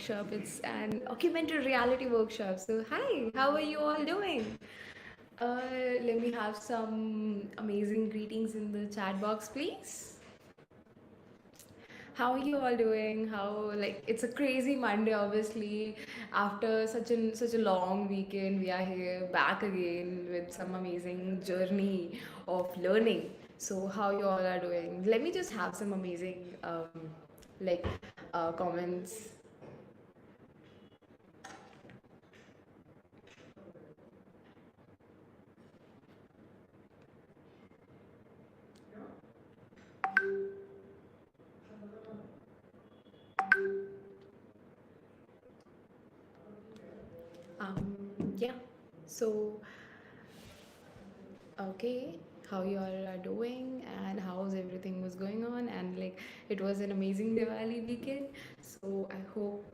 workshop. It's an augmented reality workshop. So, hi, how are you all doing? Let me have some amazing greetings in the chat box, please. How are you all doing? How, like, it's a crazy Monday, obviously. After such a long weekend, we are here back again with some amazing journey of learning. So, how you all are doing? Let me just have some amazing like comments. Yeah. So, okay, how you all are doing and how's everything was going on, and like it was an amazing Diwali weekend. So I hope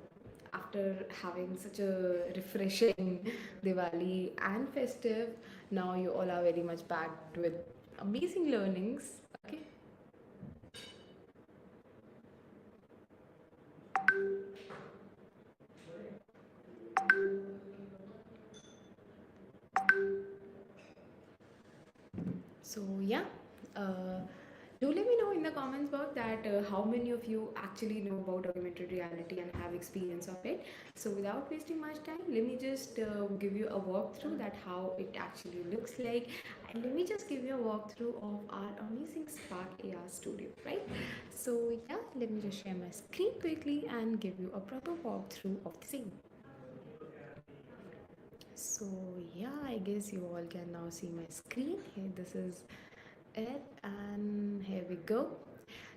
after having such a refreshing Diwali and festive, now you all are very much packed with amazing learnings. Okay. So yeah, uh, do let me know in the comments box that how many of you actually know about augmented reality and have experience of it. So without wasting much time, let me just give you a walkthrough that how it actually looks like, and let me just give you a walkthrough of our amazing Spark AR studio, right? So yeah, let me just share my screen quickly and give you a proper walkthrough of the same. So yeah, I guess you all can now see my screen here. This is it, and here we go.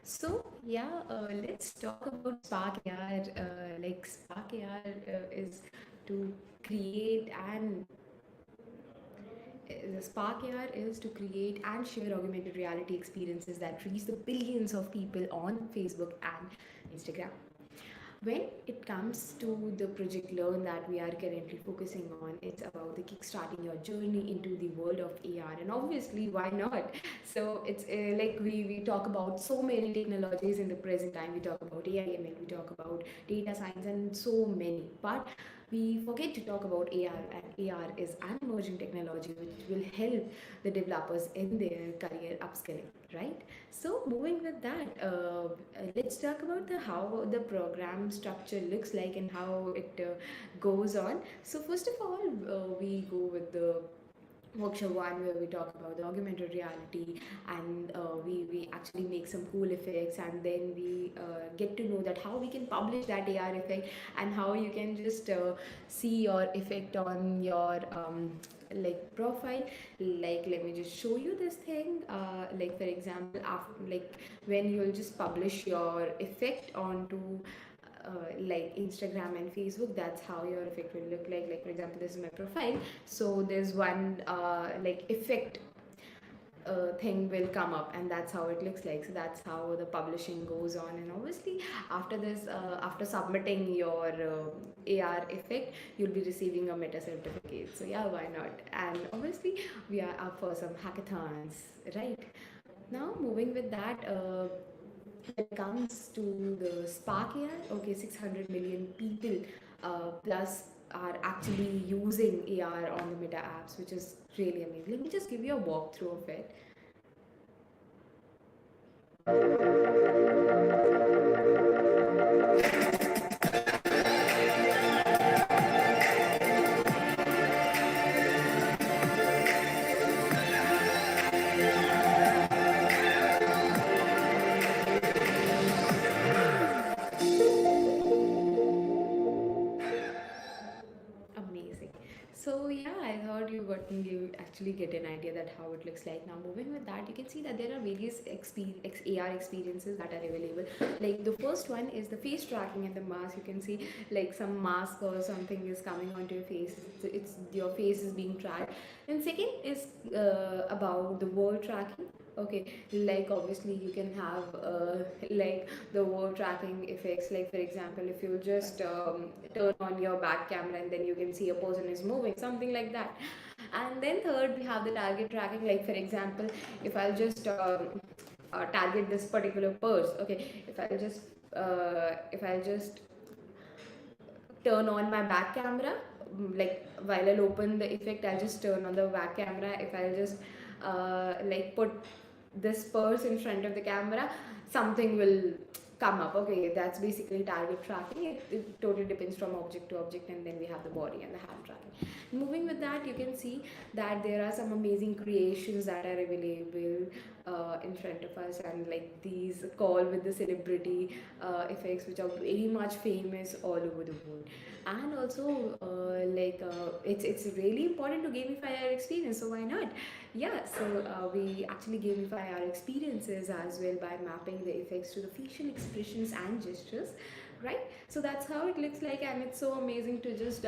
So yeah, let's talk about Spark AR. Like Spark AR is to create and the Spark AR is to create and share augmented reality experiences that reach the billions of people on Facebook and Instagram. When it comes to the project Learn that we are currently focusing on, it's about the kickstarting your journey into the world of AR, and obviously, why not? So it's like we talk about so many technologies in the present time. We talk about AI, ML, we talk about data science, and so many. But we forget to talk about AR, and AR is an emerging technology which will help the developers in their career upskilling, right? So moving with that, let's talk about the how the program structure looks like and how it goes on. So first of all, we go with the workshop one where we talk about the augmented reality, and we actually make some cool effects, and then we get to know that how we can publish that AR effect and how you can just see your effect on your like profile. Like let me just show you this thing, like for example, after like when you'll just publish your effect onto like Instagram and Facebook, that's how your effect will look like. Like for example, this is my profile. So there's one like effect thing will come up, and that's how it looks like. So that's how the publishing goes on. And obviously after this, after submitting your AR effect, you'll be receiving a meta certificate. So yeah, why not? And obviously we are up for some hackathons, right? Now moving with that, when it comes to the Spark AI, okay, 600 million people plus are actually using AR on the Meta apps, which is really amazing. Let me just give you a walkthrough of it. Amazing. So yeah, I thought you actually get an idea that how it looks like. Now moving with that, you can see that there are various AR experiences that are available. Like the first one is the face tracking and the mask. You can see like some mask or something is coming onto your face. It's your face is being tracked. And second is about the word tracking. Okay, like obviously you can have like the word tracking effects. Like for example, if you just turn on your back camera and then you can see a person is moving, something like that. And then third, we have the target tracking. Like for example, if I'll just target this particular purse, okay, if I'll just turn on my back camera. Like while I'll open the effect, I'll just turn on the back camera. If I'll just like put this purse in front of the camera, something will come up. Okay, that's basically target tracking. It totally depends from object to object, and then we have the body and the hand tracking. Moving with that, you can see that there are some amazing creations that are available in front of us, and like these call with the celebrity effects, which are very much famous all over the world. And also it's really important to gamify our experience, so why not? Yeah, so we actually gamify our experiences as well by mapping the effects to the facial expressions and gestures, right? So that's how it looks like, and it's so amazing to just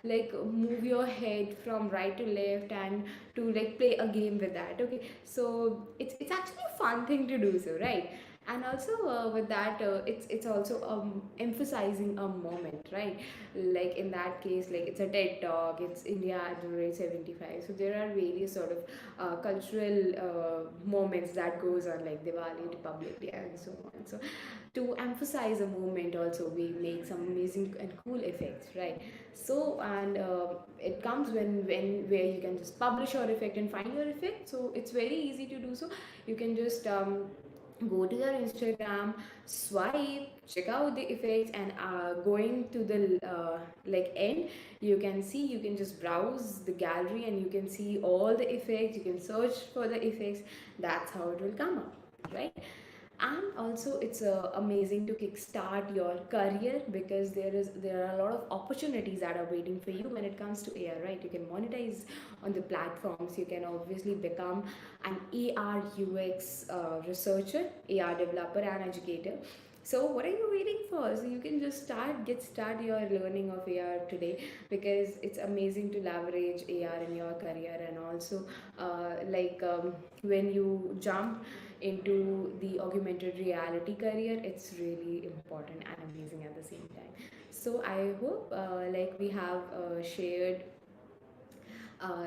like move your head from right to left and to like play a game with that. Okay, so it's actually a fun thing to do so, right? And also with that it's also emphasizing a moment, right? Like in that case, like it's a TED talk, it's India at January 75, so there are various sort of cultural moments that goes on, like Diwali, Republic Day, and so on. So to emphasize a moment also, we make some amazing and cool effects, right? So and it comes when where you can just publish your effect and find your effect, so it's very easy to do so. You can just go to your Instagram, swipe, check out the effects, and going to the like end, you can see, you can just browse the gallery and you can see all the effects, you can search for the effects. That's how it will come up, right? And also it's amazing to kickstart your career, because there are a lot of opportunities that are waiting for you when it comes to AR, right? You can monetize on the platforms, you can obviously become an AR UX researcher, AR developer, and educator. So what are you waiting for? So you can just start your learning of AR today, because it's amazing to leverage AR in your career. And also when you jump into the augmented reality career, it's really important and amazing at the same time. So I hope like we have shared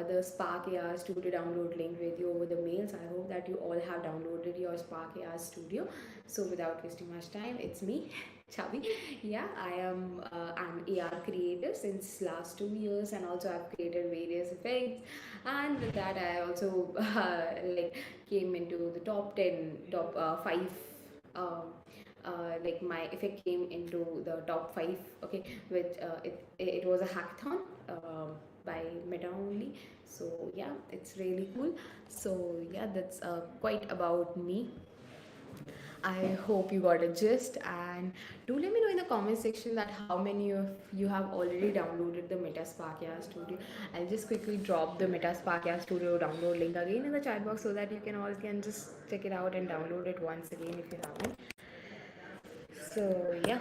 the Spark AR Studio download link with you over the mails. I hope that you all have downloaded your Spark AR Studio. So without wasting much time, it's me, Chavi. Yeah, I am an AR creator since last 2 years, and also I've created various effects. And with that, I also like came into the top 5. Um, like my effect came into the top 5. Okay, which it was a hackathon by Meta only. So yeah, it's really cool. So yeah, that's quite about me. I hope you got a gist, and do let me know in the comment section that how many of you have already downloaded the Meta Spark AI Studio. I'll just quickly drop the Meta Spark AI Studio download link again in the chat box, so that you can all can just check it out and download it once again if you haven't. So yeah.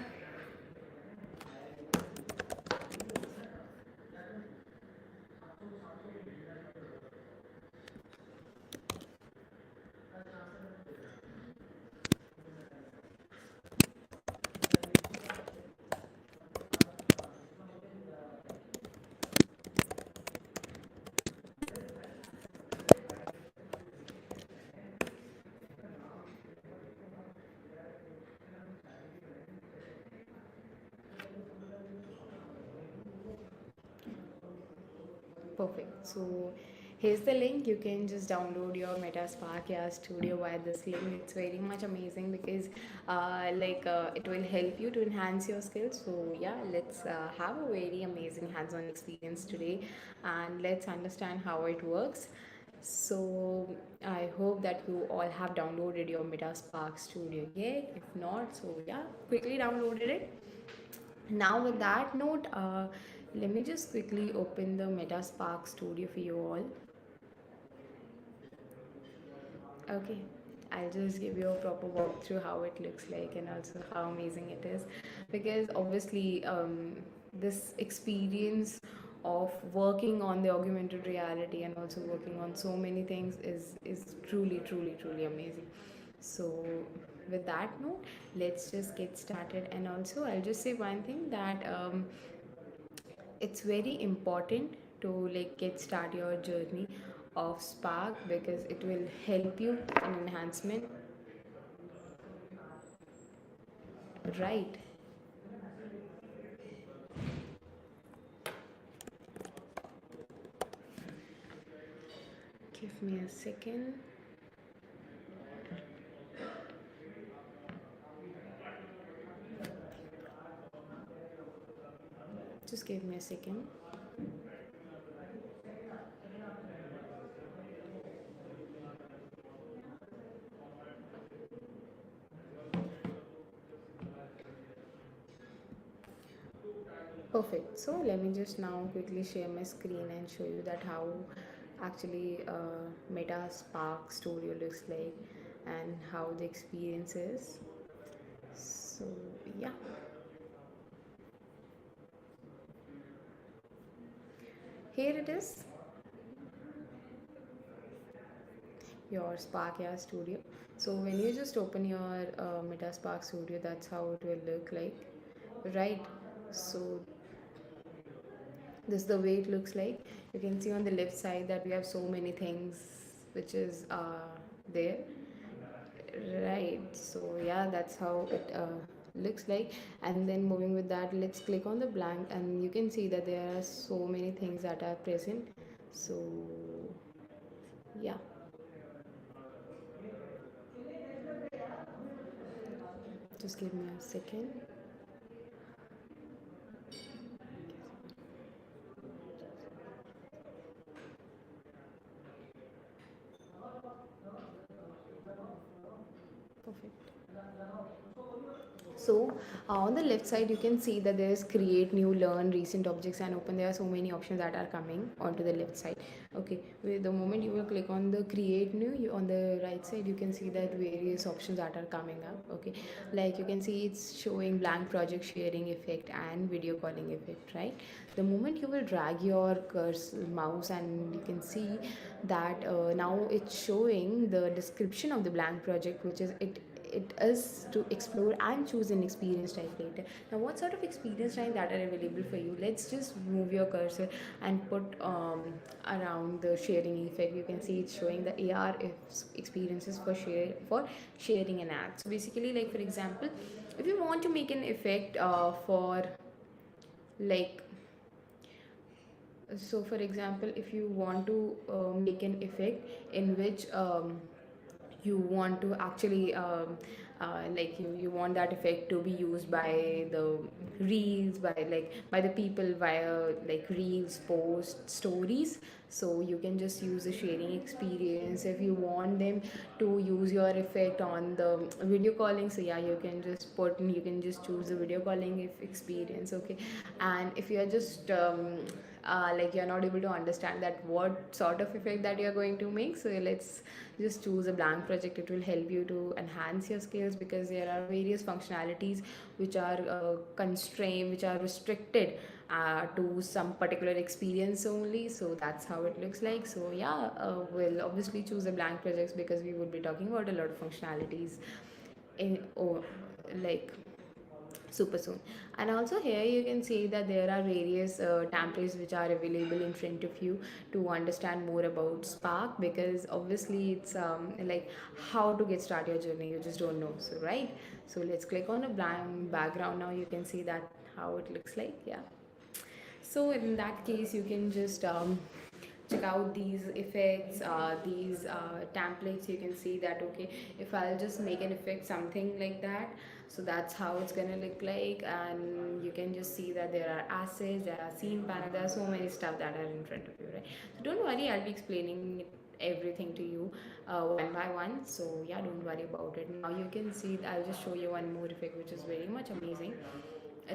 Perfect. So here's the link. You can just download your Meta Spark AI Studio via this link. It's very much amazing, because it will help you to enhance your skills. So yeah, let's have a very amazing hands-on experience today, and let's understand how it works. So I hope that you all have downloaded your Meta Spark Studio yet. If not, so yeah, quickly downloaded it. Now with that note, let me just quickly open the Meta Spark Studio for you all. Okay, I'll just give you a proper walkthrough how it looks like and also how amazing it is, because obviously this experience of working on the augmented reality and also working on so many things is truly amazing. So with that note, let's just get started. And also I'll just say one thing, that it's very important to like get start your journey of Spark, because it will help you in enhancement, right? Give me a second. Just give me a second. Perfect. So let me just now quickly share my screen and show you that how actually Meta Spark Studio looks like and how the experience is. So yeah, here it is, your Spark AI Studio. So when you just open your Meta Spark Studio, that's how it will look like, right? So this is the way it looks like. You can see on the left side that we have so many things which is there, right? So yeah, that's how it looks like. And then moving with that, let's click on the blank and you can see that there are so many things that are present. So yeah, just give me a second. Perfect. So on the left side, you can see that there is create, new, learn, recent objects, and open. There are so many options that are coming onto the left side. Okay, with the moment you will click on the create new, on the right side you can see that various options that are coming up. Okay, like you can see it's showing blank project sharing effect and video calling effect, right? The moment you will drag your cursor mouse and you can see that now it's showing the description of the blank project, which is it is to explore and choose an experience type later. Now what sort of experience type that are available for you? Let's just move your cursor and put around the sharing effect. You can see it's showing the AR experiences for sharing an ad. So basically, like for example, if you want to make an effect for like, so for example, if you want to make an effect in which you want to actually like you want that effect to be used by the reels, by like by the people via like reels, post stories. So you can just use the sharing experience. If you want them to use your effect on the video calling, so yeah, you can just choose the video calling if experience. Okay, and if you are just like you're not able to understand that what sort of effect that you're going to make, so let's just choose a blank project. It will help you to enhance your skills because there are various functionalities which are constrained, which are restricted to some particular experience only. So that's how it looks like. So yeah, we'll obviously choose a blank projects because we would be talking about a lot of functionalities in like super soon. And also here you can see that there are various templates which are available in front of you to understand more about Spark, because obviously it's like how to get started your journey, you just don't know. So right, so let's click on a blank background. Now you can see that how it looks like. Yeah, so in that case you can just check out these effects, these templates. You can see that okay, if I'll just make an effect something like that, so that's how it's gonna look like. And you can just see that there are assets, there are scene panel, there are so many stuff that are in front of you, right? So don't worry, I'll be explaining everything to you one by one. So yeah, don't worry about it. Now you can see, I'll just show you one more effect which is very much amazing,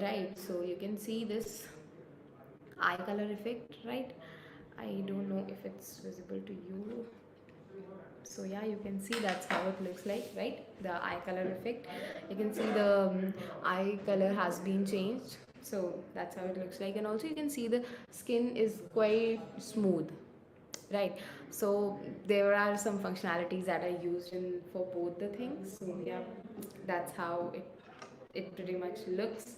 right? So you can see this eye color effect, right? I don't know if it's visible to you. So yeah, you can see that's how it looks like, right? The eye color effect, you can see the eye color has been changed. So that's how it looks like. And also you can see the skin is quite smooth, right? So there are some functionalities that are used in for both the things. So yeah, that's how it pretty much looks.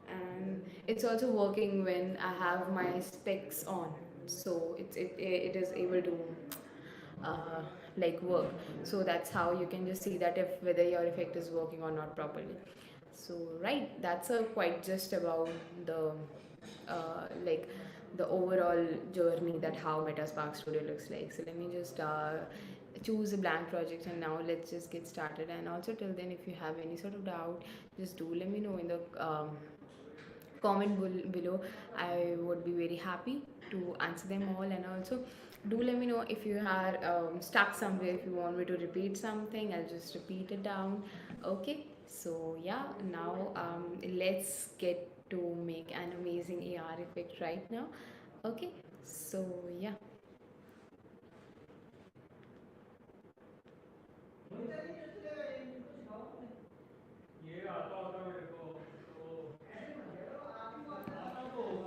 And it's also working when I have my specs on, so it is able to uh, like work. So that's how you can just see that if whether your effect is working or not properly. So right, that's a quite just about the like the overall journey that how Metaspark Studio looks like. So let me just choose a blank project, and now let's just get started. And also till then, if you have any sort of doubt, just do let me know in the comment below. I would be very happy to answer them all. And also do let me know if you are stuck somewhere, if you want me to repeat something, I'll just repeat it down. Okay, so yeah, now let's get to make an amazing AR effect right now. Okay, so yeah.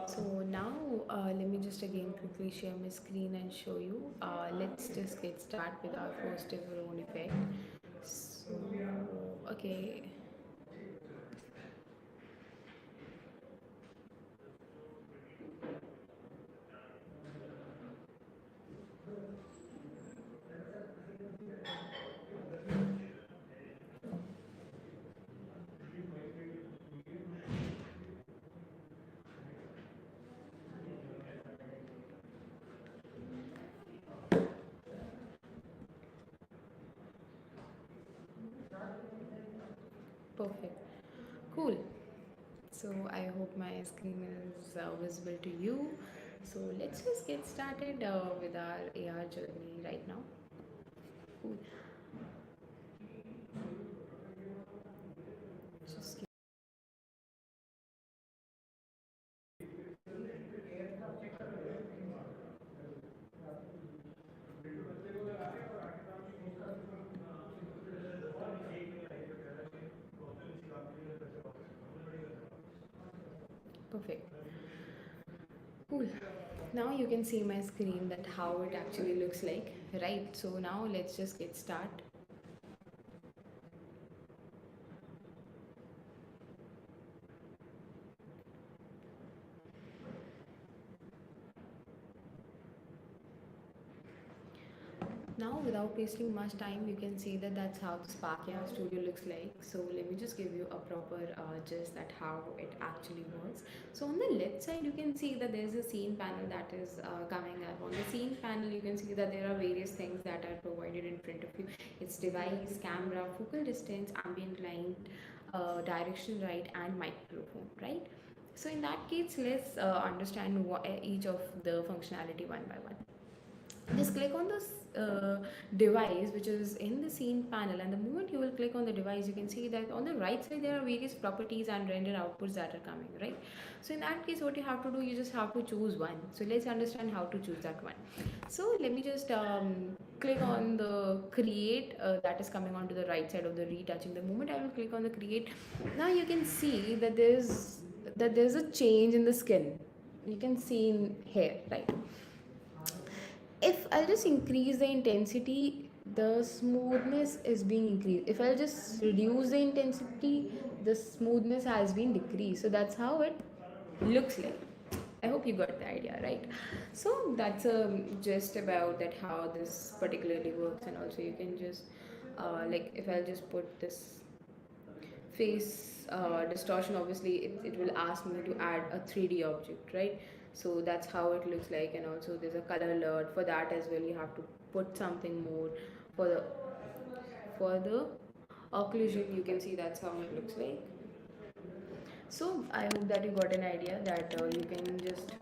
So now let me just again quickly share my screen and show you. Let's just get start with our first ever own effect. So okay, perfect, cool. So I hope my screen is visible to you. So let's just get started with our AR journey right now. Cool. Just perfect. Cool. Now you can see my screen that how it actually looks like, right? So now let's just get start. Now without wasting much time, you can see that that's how the Spark AI Studio looks like. So let me just give you a proper gist that how it actually works. So on the left side, you can see that there's a scene panel that is coming up. On the scene panel, you can see that there are various things that are provided in front of you. It's device, camera, focal distance, ambient light, direction right, and microphone, right? So in that case, let's understand each of the functionality one by one. Just click on this device which is in the scene panel, and the moment you will click on the device, you can see that on the right side there are various properties and render outputs that are coming, right? So in that case, what you have to do, you just have to choose one. So let's understand how to choose that one. So let me just click on the create that is coming onto the right side of the retouching. The moment I will click on the create, now you can see that there's a change in the skin. You can see in here, right? If I'll just increase the intensity, the smoothness is being increased. If I'll just reduce the intensity, the smoothness has been decreased. So that's how it looks like. I hope you got the idea, right? So that's just about that how this particularly works. And also you can just like if I'll just put this face distortion, obviously it will ask me to add a 3D object, right? So that's how it looks like. And also there's a color alert for that as well. You have to put something more for the occlusion. You can see that's how it looks like. So I hope that you got an idea that you can just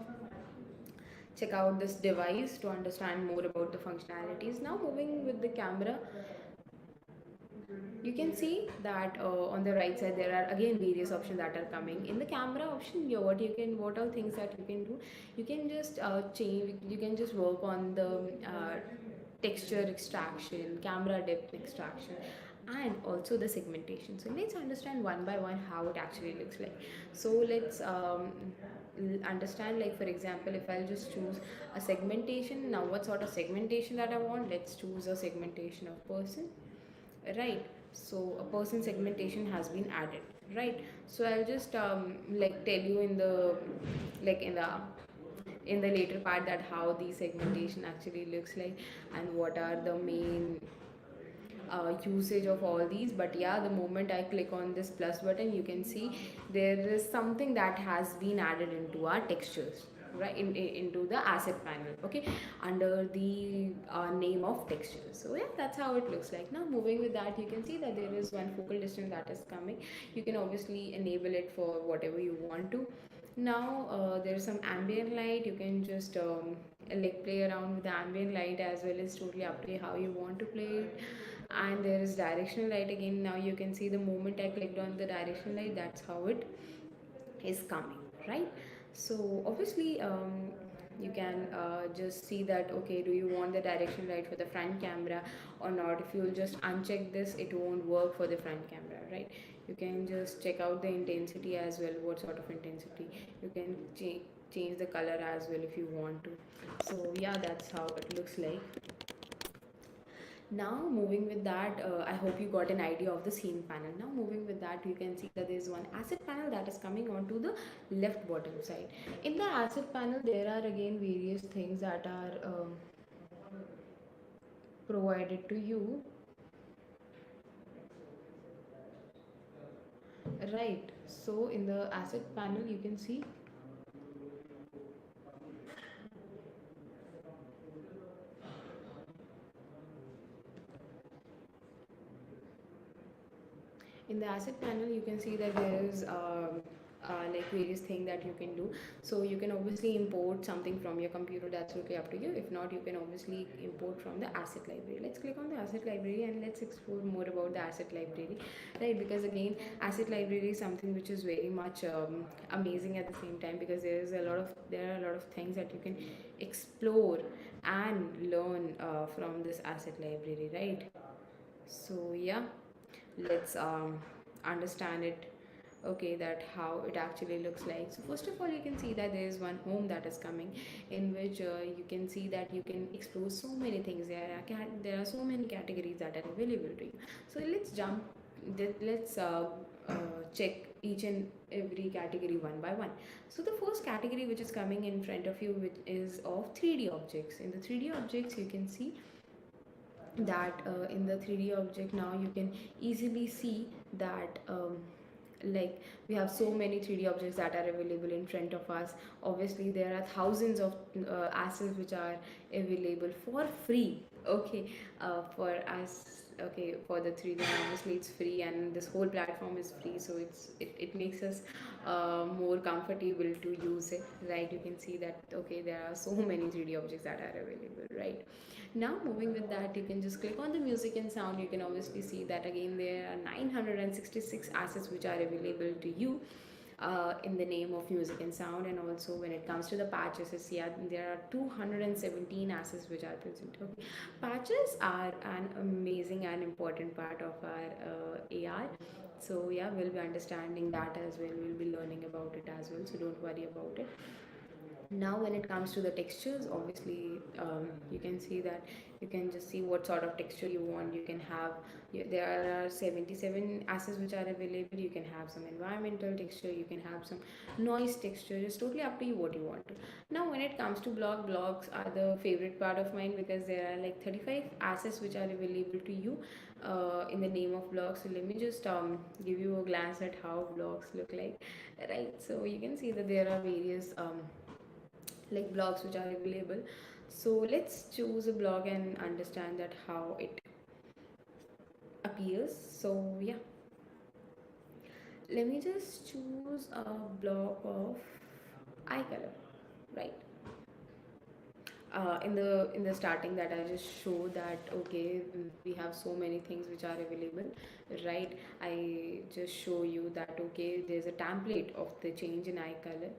check out this device to understand more about the functionalities. Now moving with the camera, you can see that on the right side there are again various options that are coming in the camera option. What are things that you can do? You can just change, you can just work on the texture extraction, camera depth extraction, and also the segmentation. So let's understand one by one how it actually looks like. So let's understand, like for example, if I'll just choose a segmentation. Now what sort of segmentation that I want, let's choose a segmentation of person, right? So a person segmentation has been added, right? So I'll just like tell you in the like in the later part that how the segmentation actually looks like and what are the main usage of all these. But yeah, the moment I click on this plus button, you can see there is something that has been added into our textures, right, into the asset panel, okay, under the name of texture. So yeah, that's how it looks like. Now moving with that, you can see that there is one focal distance that is coming. You can obviously enable it for whatever you want to. Now there's some ambient light. You can just like play around with the ambient light as well. It's totally up to you how you want to play it. And there is directional light again. Now you can see the moment I clicked on the directional light, that's how it is coming, right? So obviously you can just see that, okay, do you want the direction light for the front camera or not? If you'll just uncheck this, it won't work for the front camera, right? You can just check out the intensity as well, what sort of intensity. You can change the color as well if you want to. So yeah, that's how it looks like. Now moving with that, I hope you got an idea of the scene panel. Now moving with that, you can see that there is one asset panel that is coming onto the left bottom side. In the asset panel, there are again various things that are provided to you, right? So in the asset panel, you can see in the asset panel, you can see that there is like various things that you can do. So you can obviously import something from your computer, that's okay, up to you. If not, you can obviously import from the asset library. Let's click on the asset library and let's explore more about the asset library, right? Because again, asset library is something which is very much amazing at the same time, because there are a lot of things that you can explore and learn from this asset library, right? So yeah, let's understand it, okay, that how it actually looks like. So first of all, you can see that there is one home that is coming, in which you can see that you can explore so many things. There are so many categories that are available to you. So let's jump, let's check each and every category one by one. So the first category which is coming in front of you, which is of 3D objects. In the 3D objects, you can see that in the 3D object, now you can easily see that like we have so many 3D objects that are available in front of us. Obviously there are thousands of assets which are available for free, okay, for us, okay, for the 3D. Obviously it's free and this whole platform is free, so it makes us more comfortable to use it, right? You can see that, okay, there are so many 3D objects that are available, right? Now moving with that, you can just click on the music and sound. You can obviously see that again there are 966 assets which are available to you in the name of music and sound. And also when it comes to the patches, yeah, there are 217 assets which are present, okay. Patches are an amazing and important part of our AI. So yeah, we'll be understanding that as well, we'll be learning about it as well, so don't worry about it. Now when it comes to the textures, obviously you can see that you can just see what sort of texture you want. You can have, there are 77 assets which are available. You can have some environmental texture, you can have some noise texture. It's totally up to you what you want to. Now when it comes to blocks are the favorite part of mine, because there are like 35 assets which are available to you in the name of blocks. So let me just give you a glance at how blocks look like, right? So you can see that there are various like blogs which are available. So let's choose a blog and understand that how it appears. So yeah, let me just choose a blog of eye color, right? In the starting, that I just show that, okay, we have so many things which are available, right? I just show you that, okay, there's a template of the change in eye color.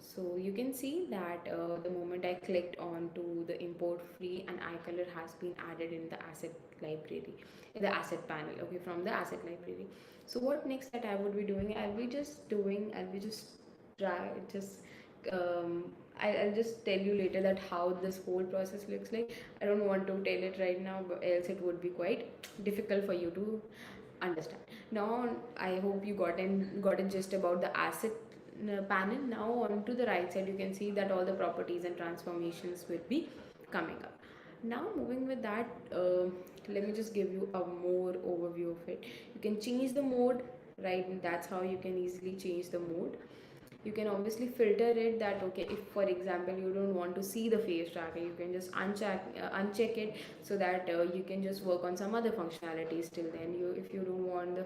So you can see that the moment I clicked on to the import free, an eye color has been added in the asset library, in the asset panel, okay, from the asset library. So what next that I would be doing, I'll be just try just um, I'll just tell you later that how this whole process looks like. I don't want to tell it right now, but else it would be quite difficult for you to understand. Now I hope you got a gist about the asset panel. Now on to the right side, you can see that all the properties and transformations will be coming up. Now moving with that, let me just give you a more overview of it. You can change the mode, right? And that's how you can easily change the mode. you can obviously filter it, that okay, if for example you don't want to see the face tracker, you can just uncheck it, so that you can just work on some other functionalities till then. You, if you don't want the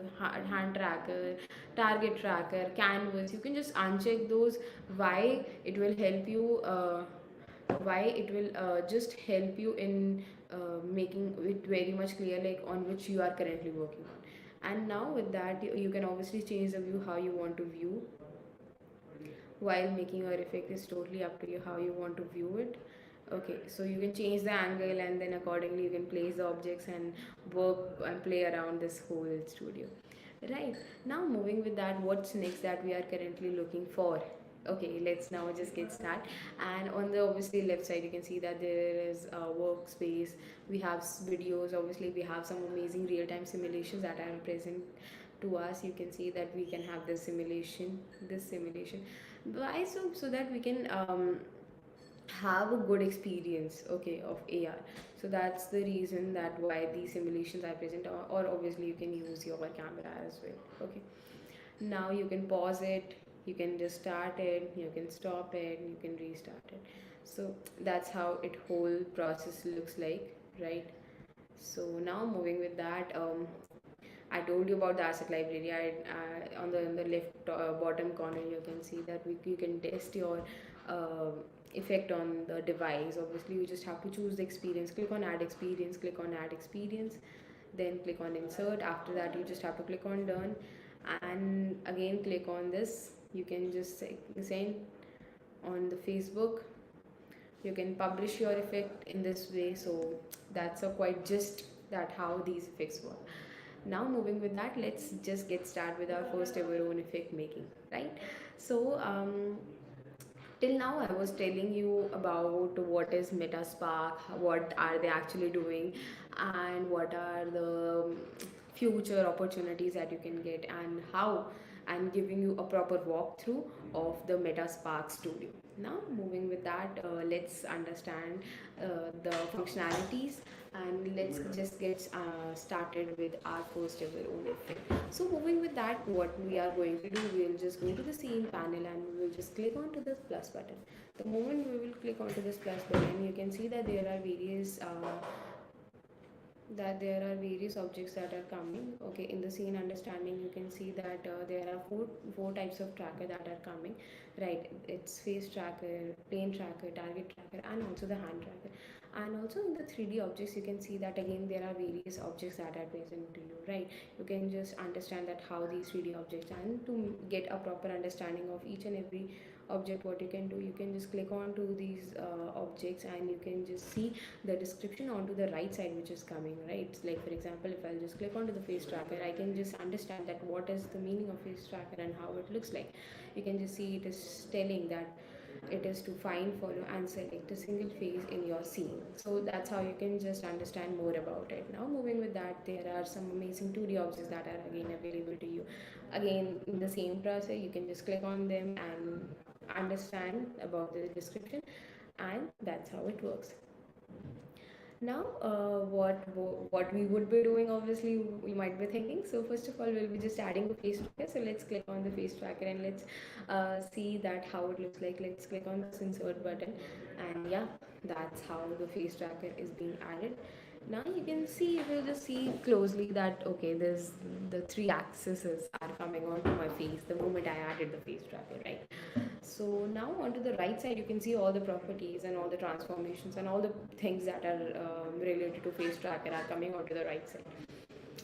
hand tracker, target tracker, canvas, you can just uncheck those. Why? It will help you why it will just help you in making it very much clear, like on which you are currently working on. And now with that, you can obviously change the view, how you want to view while making your effect. Is totally up to you how you want to view it. Okay, so you can change the angle, and then accordingly you can place the objects and work and play around this whole studio. Right, now moving with that, what's next that we are currently looking for? Okay, let's now just get started. And on the obviously left side, you can see that there is a workspace. We have videos, obviously we have some amazing real-time simulations that are present to us. You can see that we can have this simulation. Why? So that we can have a good experience, okay, of AR. So that's the reason that why these simulations are present, or obviously you can use your camera as well. Okay, now you can pause it, you can just start it, you can stop it, you can restart it. So that's how it whole process looks like, right? So now moving with that, I told you about the asset library. On the left bottom corner, you can see that you can test your uh, effect on the device. Obviously, you just have to choose the experience. Click on add experience. Click on add experience. Then click on insert. After that, you just have to click on done, and again click on this. You can just send on the Facebook. You can publish your effect in this way. So that's a quite just that how these effects work. Now moving with that, let's just get started with our first ever own effect making, right? So till now I was telling you about what is Metaspark, what are they actually doing, and what are the future opportunities that you can get, and how I'm giving you a proper walkthrough of the Metaspark studio. Now moving with that, let's understand the functionalities, and let's just get started with our first ever own effect. So moving with that, what we are going to do, we'll just go to the scene panel and we will just click onto this plus button. The moment we will click onto this plus button, you can see that there are various objects that are coming. Okay, in the scene understanding, you can see that there are four types of tracker that are coming, right? It's face tracker, plane tracker, target tracker, and also the hand tracker. And also in the 3D objects, you can see that again there are various objects that are present to you, right? You can just understand that how these 3D objects, and to get a proper understanding of each and every object, what you can do, you can just click on to these objects, and you can just see the description onto the right side which is coming, right? Like for example, if I'll just click onto the face tracker, I can just understand that what is the meaning of face tracker and how it looks like. You can just see it is telling that it is to find, follow, and select a single face in your scene. So that's how you can just understand more about it. Now moving with that, there are some amazing 2D objects that are again available to you. Again, in the same process, you can just click on them and understand about the description, and that's how it works. Now, what we would be doing, obviously, you might be thinking. So first of all, we'll be just adding the face tracker. So let's click on the face tracker, and let's see that how it looks like. Let's click on this insert button, and yeah, that's how the face tracker is being added. Now you can see, if you just see closely, that okay, there's the three axes are coming onto my face the moment I added the face tracker, right? So now onto the right side, you can see all the properties and all the transformations and all the things that are related to face tracker are coming onto the right side.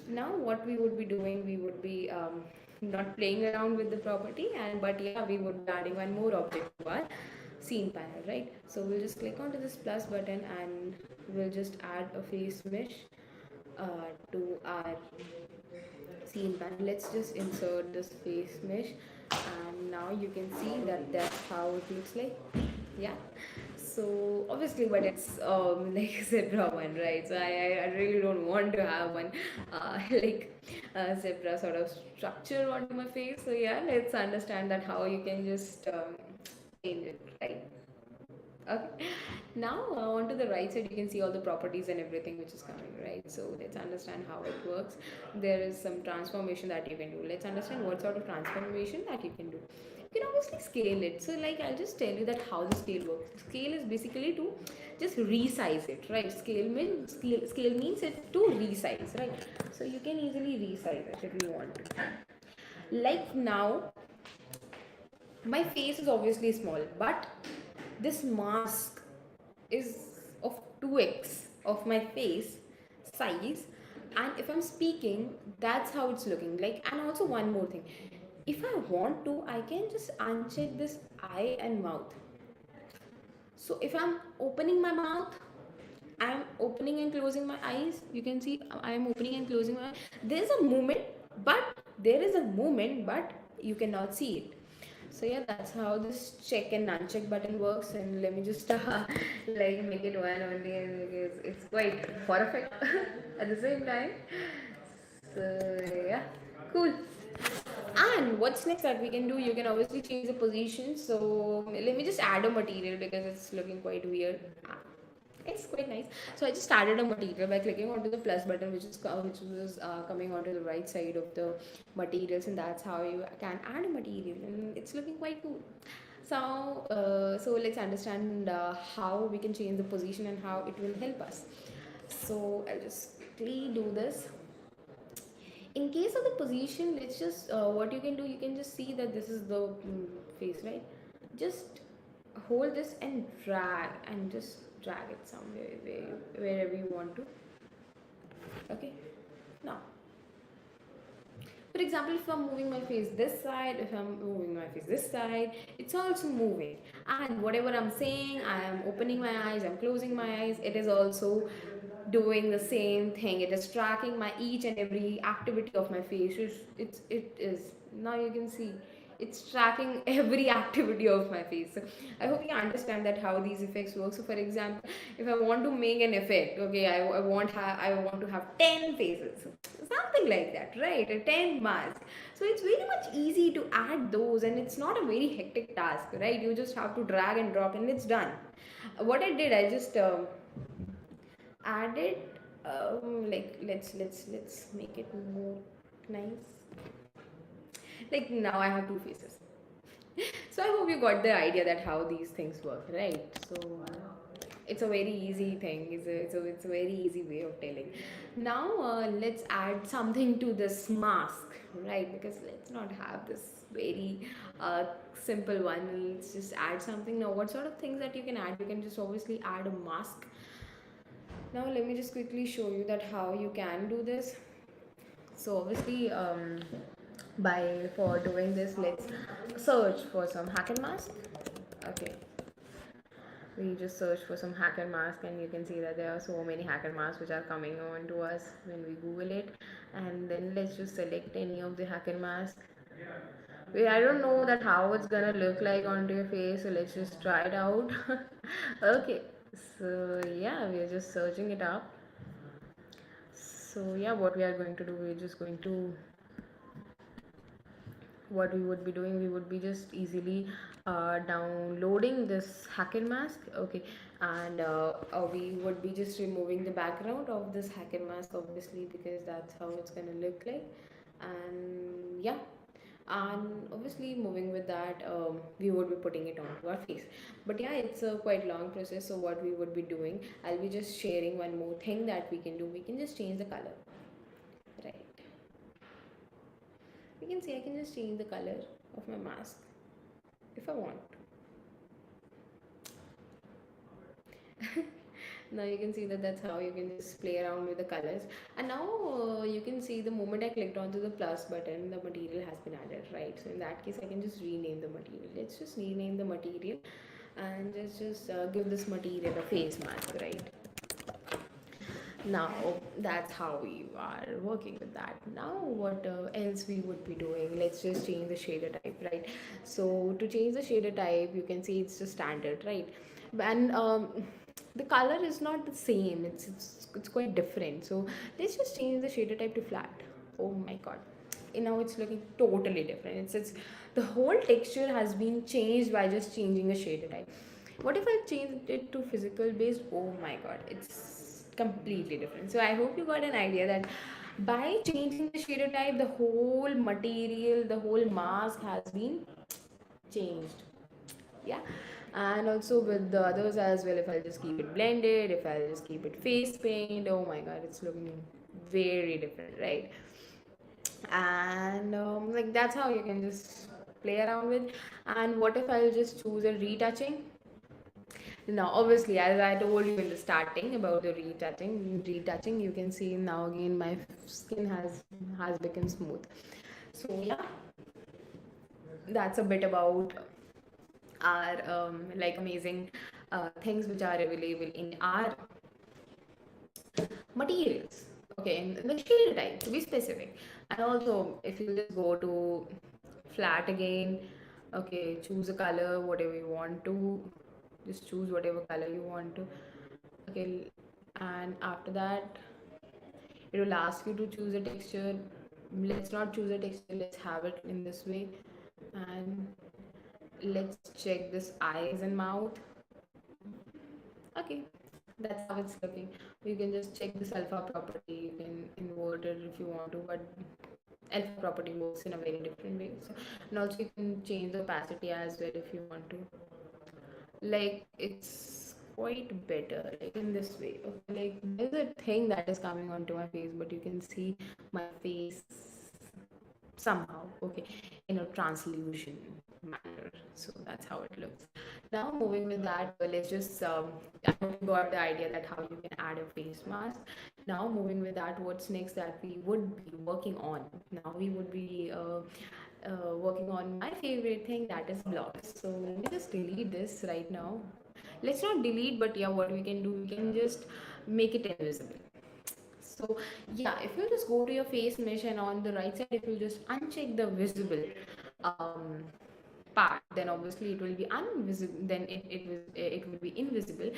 Now what we would be doing, we would be not playing around with the property, and but yeah, we would be adding one more object to our scene panel, right? So we'll just click onto this plus button, and we'll just add a face mesh to our scene panel. Let's just insert this face mesh, and now you can see that that's how it looks like. Yeah, so obviously, but it's like a zebra one, right? So I really don't want to have one like a zebra sort of structure onto my face. So yeah, let's understand that how you can just change it, right? Okay, Now on to the right side, you can see all the properties and everything which is coming, right? So let's understand how it works. There is some transformation that you can do. Let's understand what sort of transformation that you can do. You can obviously scale it. So like I'll just tell you that how the scale works. Scale is basically to just resize it, right? Scale means it to resize, right? So you can easily resize it if you want to. Like now my face is obviously small, but this mask is of 2x of my face size, and if I'm speaking, that's how it's looking like. And also one more thing, if I want to, I can just uncheck this eye and mouth. So if I'm opening my mouth, I'm opening and closing my eyes. You can see I am opening and closing my eyes. There's a movement, but there is a movement, but you cannot see it. So yeah, that's how this check and uncheck button works. And let me just like make it one only, because it's quite horrific at the same time. So yeah, cool. And what's next that we can do? You can obviously change the position. So let me just add a material because it's looking quite weird. It's quite nice. So I just added a material by clicking onto the plus button, which was coming onto the right side of the materials, and that's how you can add a material, and it's looking quite cool. So let's understand how we can change the position and how it will help us. So I'll just quickly do this. In case of the position, let's just what you can do, you can just see that this is the face, right? Just hold this and drag, and just drag it somewhere wherever you want to. Okay, now for example, if I'm moving my face this side, if I'm moving my face this side, it's also moving. And whatever I'm saying, I am opening my eyes, I'm closing my eyes, it is also doing the same thing. It is tracking my each and every activity of my face. It is, now you can see it's tracking every activity of my face. So I hope you understand that how these effects work. So for example, if I want to make an effect, okay, I want to have 10 faces, something like that, right? A 10 masks. So it's very much easy to add those, and it's not a very hectic task, right? You just have to drag and drop and it's done. What I did, I just added like let's make it more nice. Like now I have two faces. So I hope you got the idea that how these things work, right? So it's a very easy thing. It's a very easy way of telling. Now let's add something to this mask, right? Because let's not have this very simple one. Let's just add something. Now what sort of things that you can add? You can just obviously add a mask. Now let me just quickly show you that how you can do this. So obviously by for doing this, let's search for some hacker mask. Okay, we just search for some hacker mask, and you can see that there are so many hacker masks which are coming on to us when we google it. And then let's just select any of the hacker mask. I don't know that how it's gonna look like onto your face, so let's just try it out. Okay, so yeah, we are just searching it up. So yeah, what we are going to do, we're just going to, what we would be doing, we would be just easily downloading this hacker mask. Okay, and we would be just removing the background of this hacker mask, obviously, because that's how it's gonna look like. And yeah, and obviously moving with that, we would be putting it onto our face. But yeah, it's a quite long process. So what we would be doing, I'll be just sharing one more thing that we can do. We can just change the color, right? You can see I can just change the color of my mask if I want. Now you can see that that's how you can just play around with the colors. And now you can see the moment I clicked onto the plus button, the material has been added, right? So in that case, I can just rename the material. Let's just rename the material, and just give this material a face mask, right? Now that's how we are working with that. Now what else we would be doing, let's just change the shader type, right? So to change the shader type, you can see it's just standard, right? And the color is not the same, it's quite different. So let's just change the shader type to flat. Oh my god, and now it's looking totally different. It's the whole texture has been changed by just changing a shader type. What if I changed it to physical based? Oh my god, it's completely different. So I hope you got an idea that by changing the shader type, the whole material, the whole mask has been changed. Yeah. And also with the others as well, if I'll just keep it blended, if I'll just keep it face paint, oh my god, it's looking very different, right? And like that's how you can just play around with. And what if I'll just choose a retouching? Now, obviously, as I told you in the starting about the retouching, you can see now again my skin has become smooth. So yeah, that's a bit about our like amazing things which are available in our materials. Okay, in the shade type to be specific. And also, if you just go to flat again, okay, choose a color whatever you want to, just choose whatever color you want to. Okay, and after that it will ask you to choose a texture. Let's not choose a texture, let's have it in this way. And let's check this eyes and mouth. Okay, that's how it's looking. You can just check this alpha property, you can invert it if you want to, but alpha property works in a very different way. So, and also you can change the opacity as well if you want to. Like it's quite better like in this way. Okay, like there's a thing that is coming onto my face, but you can see my face somehow, okay, in a translucent manner. So that's how it looks. Now moving with that, let's just I hope you got the idea that how you can add a face mask. Now moving with that, what's next that we would be working on? Now we would be working on my favorite thing, that is blocks. So let me just delete this right now. Let's not delete, but yeah, what we can do, we can just make it invisible. So yeah, if you just go to your face mesh and on the right side, if you just uncheck the visible um, part, then obviously it will be invisible. Then it will be invisible,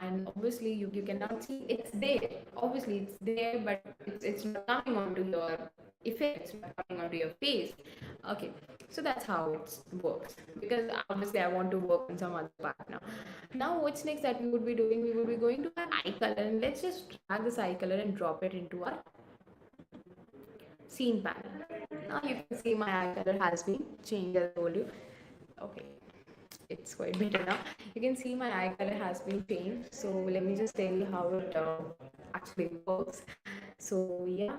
and obviously you cannot see it's there. Obviously it's there, but it's not coming onto your effect. It's not coming onto your face. Okay, so that's how it works. Because obviously I want to work on some other part now. Now what's next that we would be doing? We would be going to our eye color, and let's just drag this eye color and drop it into our scene panel. Now you can see my eye color has been changed as I told you. Okay, it's quite better now. You can see my eye color has been changed. So let me just tell you how it actually works. So yeah,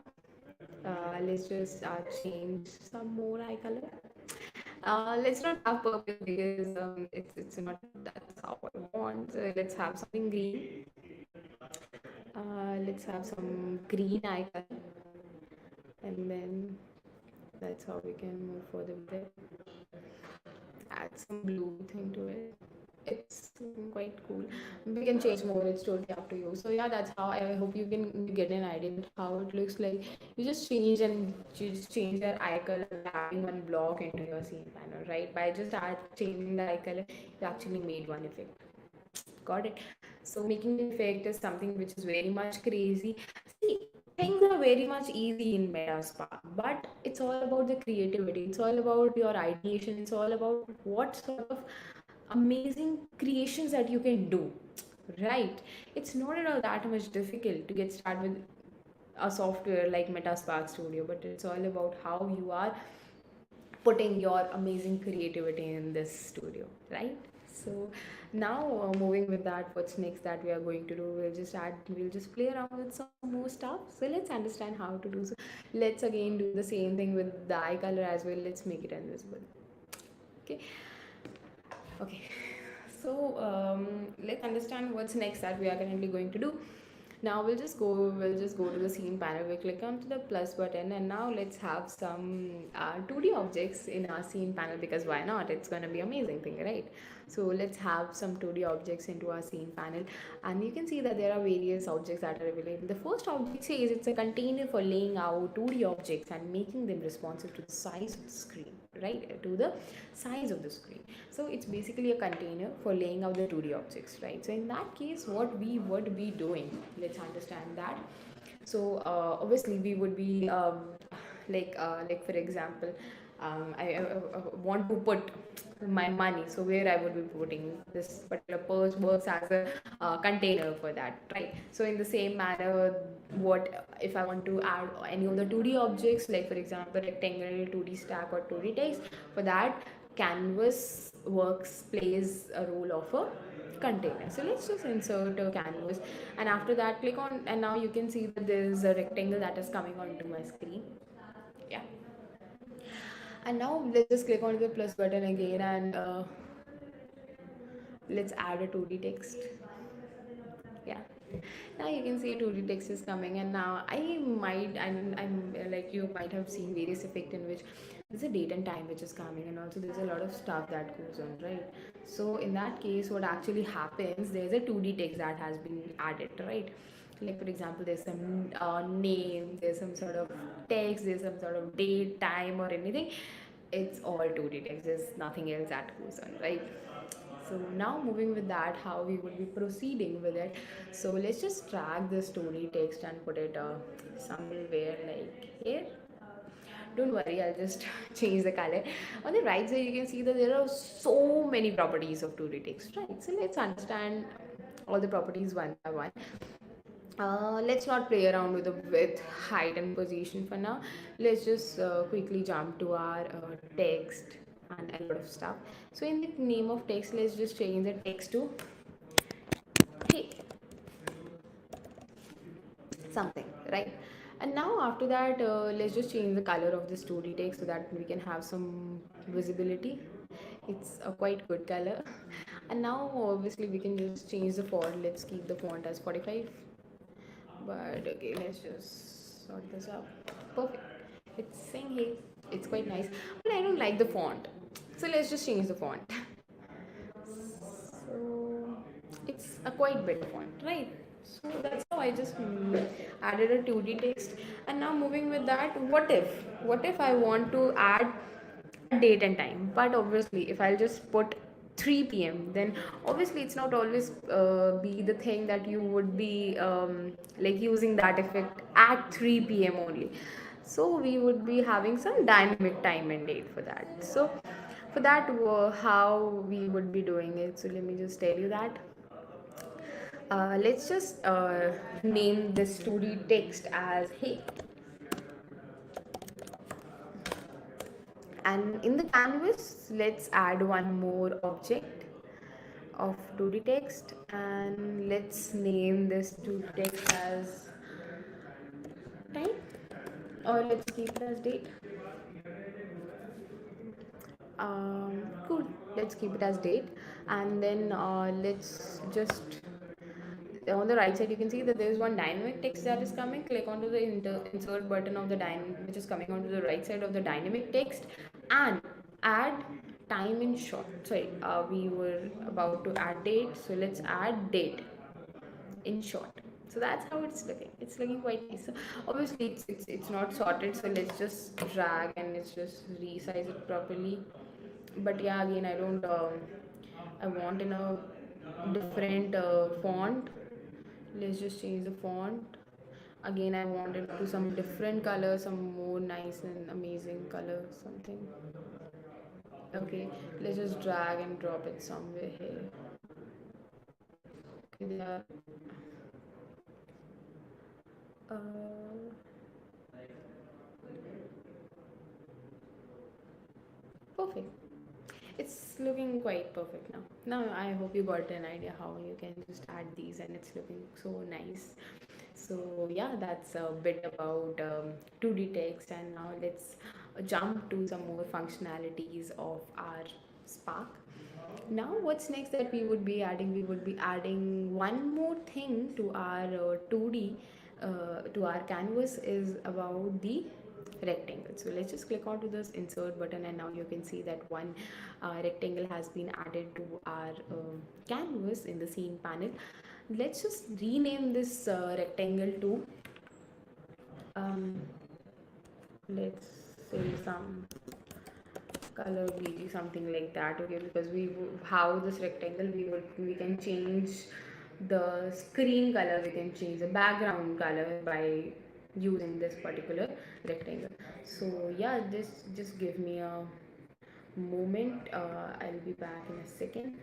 let's just change some more eye color. Let's not have purple because it's not that's how I want. Let's have something green. Let's have some green eye color, and then that's how we can move further with it. Add some blue thing to it. It's quite cool. We can change more, it's totally up to you. So yeah, that's how I hope you can get an idea of how it looks like. You just change and you just change your eye color, having one block into your scene panel, right? By just start changing the eye color, you actually made one effect. Got it? So making an effect is something which is very much crazy. See, things are very much easy in Metaspa, but it's all about the creativity. It's all about your ideation. It's all about what sort of amazing creations that you can do, right? It's not at all that much difficult to get started with a software like Metaspark Studio, but it's all about how you are putting your amazing creativity in this studio, right? So now moving with that, what's next that we are going to do, we'll just play around with some more stuff. So let's understand how to do. So let's again do the same thing with the eye color as well. Let's make it invisible. Okay, okay. So let's understand what's next that we are currently going to do. Now we'll just go to the scene panel. We click onto the plus button, and now let's have some 2D objects in our scene panel, because why not? It's going to be amazing thing, right? So let's have some 2D objects into our scene panel, and you can see that there are various objects that are available. The first object says it's a container for laying out 2D objects and making them responsive to the size of the screen, right? To the size of the screen. So it's basically a container for laying out the 2D objects, right? So in that case, what we would be doing, let's understand that. So obviously we would be like for example, I want to put my money. So where I would be putting this particular purse works as a container for that, right? So in the same manner, what if I want to add any of the 2D objects, like for example rectangle 2D stack or 2D text, for that canvas works plays a role of a container. So let's just insert a canvas, and after that click on, and now you can see that there is a rectangle that is coming onto my screen. Yeah, and now let's just click on the plus button again, and let's add a 2D text. Yeah, now you can see 2D text is coming, and now I'm like, you might have seen various effect in which there's a date and time which is coming, and also there's a lot of stuff that goes on, right? So in that case, what actually happens, there's a 2D text that has been added, right? Like for example, there's some name, there's some sort of text, there's some sort of date, time, or anything. It's all 2D text, there's nothing else that goes on, right? So now moving with that, how we would be proceeding with it. So let's just drag the story text and put it somewhere like here. Don't worry, I'll just change the color. On the right side, you can see that there are so many properties of 2D text, right? So let's understand all the properties one by one. Let's not play around with the width, height, and position for now. Let's just quickly jump to our text and a lot of stuff. So in the name of text, let's just change the text to hey something, right? And now after that, let's just change the color of the story text so that we can have some visibility. It's a quite good color. And now obviously we can just change the font. Let's keep the font as 45. But okay, let's just sort this out. Perfect. It's saying hey, it's quite nice, but I don't like the font, so let's just change the font. So it's a quite better font, right? So that's how I just added a 2D text. And now moving with that, what if I want to add date and time, but obviously if I'll just put 3 p.m., then obviously it's not always be the thing that you would be like using that effect at 3 p.m. only. So we would be having some dynamic time and date for that. So for that, how we would be doing it, so let me just tell you that. Let's just name this story text as hey, and in the canvas let's add one more object of 2D text, and let's name this 2D text as time, or let's keep it as date. Cool, let's keep it as date. And then let's just, on the right side you can see that there is one dynamic text that is coming. Click onto the insert button of the dynamic, which is coming onto the right side of the dynamic text, and add time in short. Sorry, we were about to add date, so let's add date in short. So that's how it's looking. It's looking quite nice. So obviously it's not sorted, so let's just drag and let's just resize it properly. But yeah, again, I don't I want in a different font. Let's just change the font. Again, I want it to some different color, some more nice and amazing color, something. Okay, let's just drag and drop it somewhere here. Okay, there. Uh, Perfect. It's looking quite perfect now. Now I hope you got an idea how you can just add these, and it's looking so nice. So yeah, that's a bit about 2D text, and now let's jump to some more functionalities of our Spark. Now what's next that we would be adding? We would be adding one more thing to our 2D, to our canvas, is about the rectangle. So let's just click onto this insert button, and now you can see that one rectangle has been added to our canvas in the scene panel. Let's just rename this rectangle to um, let's say some color BG, something like that. Okay, because how this rectangle, we can change the screen color, we can change the background color by using this particular rectangle. So yeah, this just give me a moment. I'll be back in a second.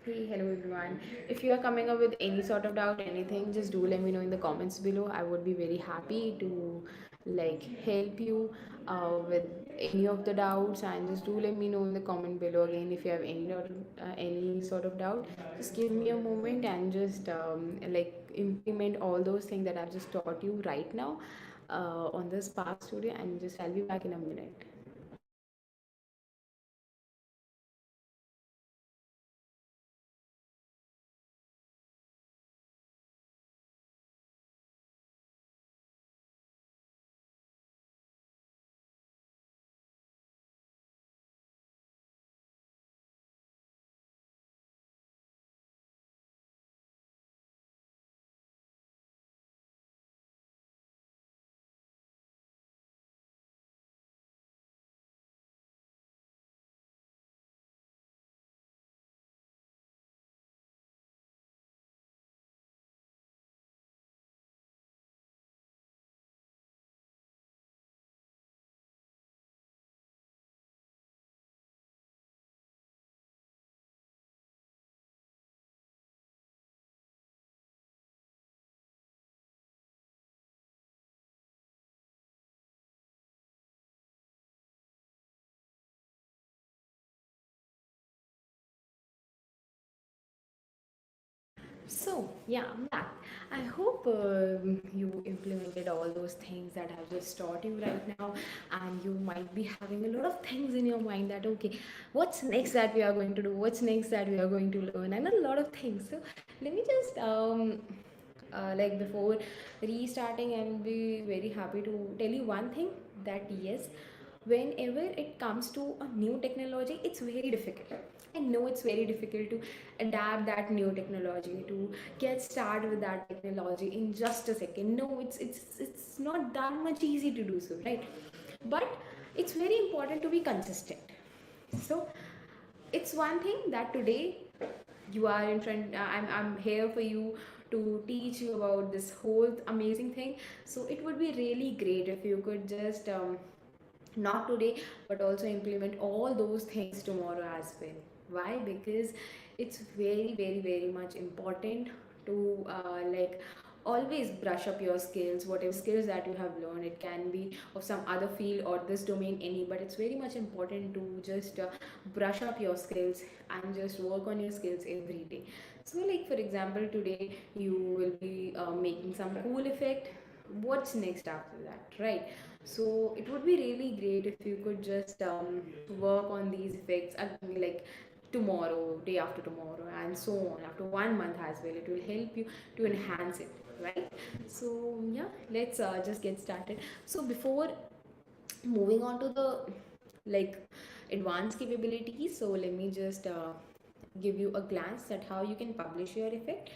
Hey, hello everyone. If you are coming up with any sort of doubt, anything, just do let me know in the comments below. I would be very happy to like help you with any of the doubts, and just do let me know in the comment below again if you have any sort of doubt. Just give me a moment and just like implement all those things that I've just taught you right now on the Spark Studio, and just I'll be back in a minute. So, yeah, I'm back. I hope you implemented all those things that I've just taught you right now, and you might be having a lot of things in your mind that, okay, what's next that we are going to do, what's next that we are going to learn, and a lot of things. So, let me just, like, before restarting, I'll be very happy to tell you one thing, that yes, whenever it comes to a new technology, it's very difficult. I know it's very difficult to adapt that new technology, to get started with that technology in just a second. No, it's not that much easy to do so, right? But it's very important to be consistent. So it's one thing that today you are in front, I'm here for you to teach you about this whole amazing thing. So it would be really great if you could just not today, but also implement all those things tomorrow as well. Why? Because it's very very very much important to like always brush up your skills, whatever skills that you have learned. It can be of some other field or this domain, any, but it's very much important to just brush up your skills and just work on your skills every day. So like for example, today you will be making some cool effect. What's next after that, right? So it would be really great if you could just work on these effects like tomorrow, day after tomorrow, and so on after 1 month as well. It will help you to enhance it, right? So yeah, let's just get started. So before moving on to the like advanced capabilities, so let me just give you a glance at how you can publish your effect.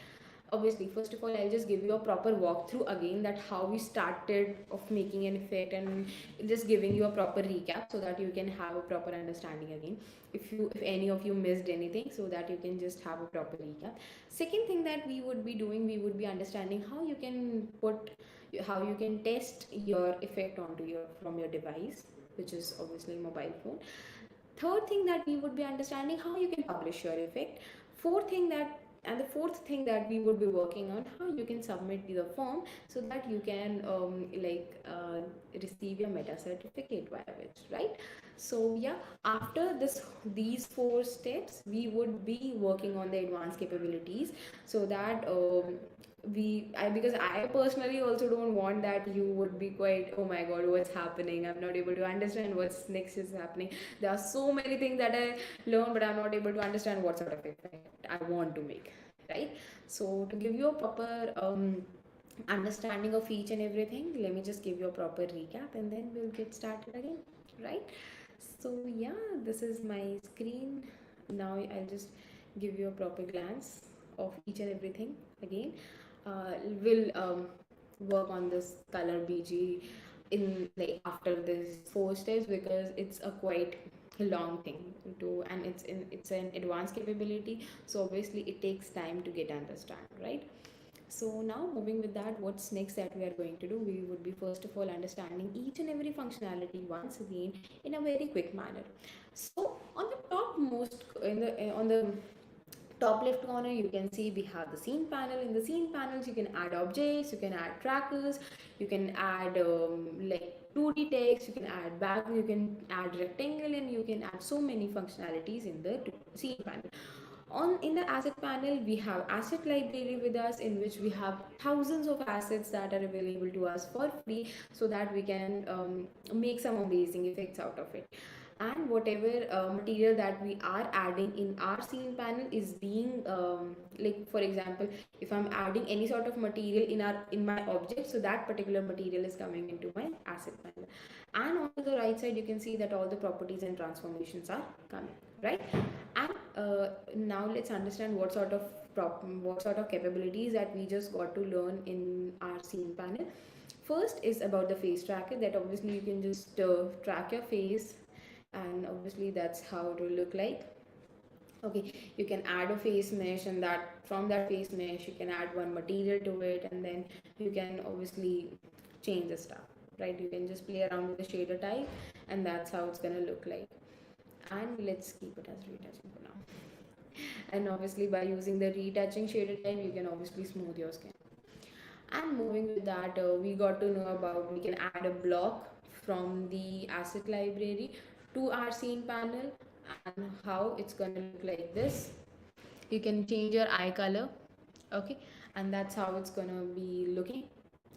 Obviously, first of all, I'll just give you a proper walkthrough again, that how we started of making an effect, and just giving you a proper recap so that you can have a proper understanding again, if any of you missed anything, so that you can just have a proper recap. Second thing that we would be doing, we would be understanding how you can test your effect onto your from your device, which is obviously mobile phone. Third thing that we would be understanding, how you can publish your effect. The fourth thing that we would be working on, how you can submit the form so that you can receive your meta certificate via which, right? So yeah, after these four steps, we would be working on the advanced capabilities, so that because I personally also don't want that you would be quite, oh my god, what's happening, I'm not able to understand what's next is happening. There are so many things that I learn, but I'm not able to understand what sort of effect I want to make, right? So to give you a proper understanding of each and everything, let me just give you a proper recap and then we'll get started again, right? So yeah, this is my screen. Now I'll just give you a proper glance of each and everything again. We'll work on this color BG in like after this four steps, because it's a quite long thing to, and it's an advanced capability, so obviously it takes time to get understand, right? So now moving with that, what's next that we are going to do? We would be first of all understanding each and every functionality once again in a very quick manner. So on the top most in the on the top left corner you can see we have the scene panel. In the scene panels you can add objects, you can add trackers, you can add like 2D text, you can add back, you can add rectangle, and you can add so many functionalities in the scene panel. On in the asset panel we have asset library with us, in which we have thousands of assets that are available to us for free, so that we can make some amazing effects out of it. And whatever material that we are adding in our scene panel is being like, for example, if I'm adding any sort of material in my object, so that particular material is coming into my asset panel. And on the right side you can see that all the properties and transformations are coming, right? And now let's understand what sort of capabilities that we just got to learn in our scene panel. First is about the face tracker, that obviously you can just track your face, and obviously that's how it will look like. Okay, you can add a face mesh, and that from that face mesh you can add one material to it, and then you can obviously change the stuff, right? You can just play around with the shader type, and that's how it's gonna look like. And let's keep it as retouching for now. And obviously by using the retouching shader type you can obviously smooth your skin. And moving with that, we got to know about we can add a block from the asset library to our scene panel, and how it's going to look like this. You can change your eye color, okay, and that's how it's going to be looking.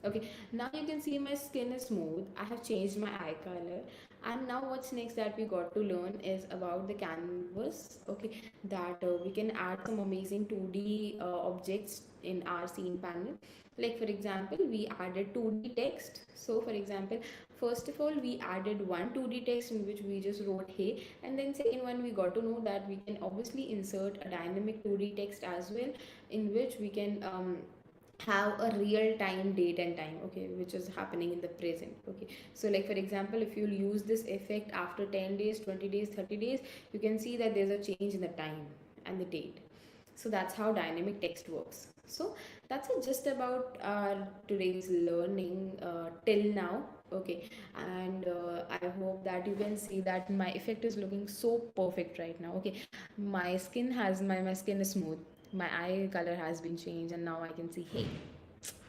Okay, now you can see my skin is smooth. I have changed my eye color. And now what's next that we got to learn is about the canvas. Okay, that we can add some amazing 2D objects in our scene panel. Like for example, we added 2D text. So for example, first of all we added one 2D text in which we just wrote hey, and then second one we got to know that we can obviously insert a dynamic 2D text as well, in which we can have a real time date and time, okay, which is happening in the present. Okay, so like for example, if you'll use this effect after 10 days, 20 days, 30 days, you can see that there's a change in the time and the date. So that's how dynamic text works. So that's it just about our today's learning till now. Okay, and I hope that you can see that my effect is looking so perfect right now. Okay, my skin is smooth, my eye color has been changed, and now I can see hey,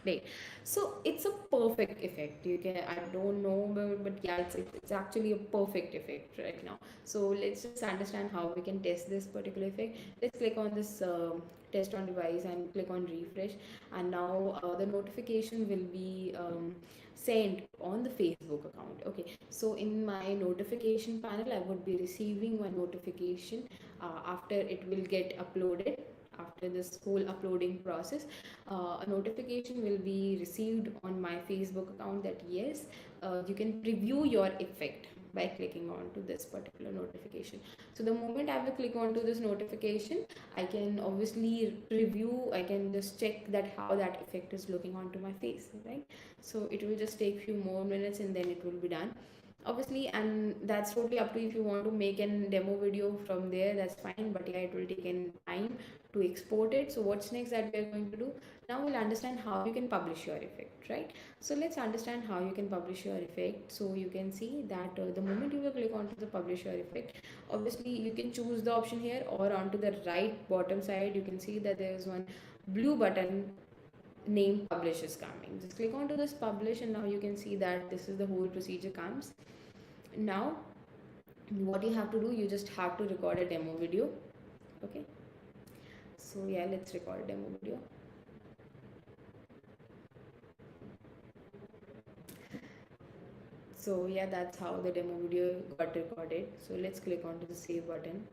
right? So it's a perfect effect. You can, I don't know, but yeah, it's actually a perfect effect right now. So let's just understand how we can test this particular effect. Let's click on this test on device and click on refresh, and now the notification will be sent on the Facebook account. Okay, so in my notification panel I would be receiving one notification after it will get uploaded. After this whole uploading process, a notification will be received on my Facebook account that yes, you can preview your effect by clicking on to this particular notification. So the moment I will click on to this notification, I can obviously preview, I can just check that how that effect is looking onto my face, right? So it will just take few more minutes and then it will be done, obviously, and that's totally up to you. If you want to make a demo video from there, that's fine, but yeah, it will take in time to export it. So what's next that we are going to do? Now we'll understand how you can publish your effect, right? So let's understand how you can publish your effect. So you can see that the moment you will click onto the publish your effect, obviously you can choose the option here, or onto the right bottom side you can see that there is one blue button named publish is coming. Just click onto this publish, and now you can see that this is the whole procedure comes. Now what you have to do, you just have to record a demo video. Okay, so yeah, let's record a demo video. So yeah, that's how the demo video got recorded. So let's click onto the save button.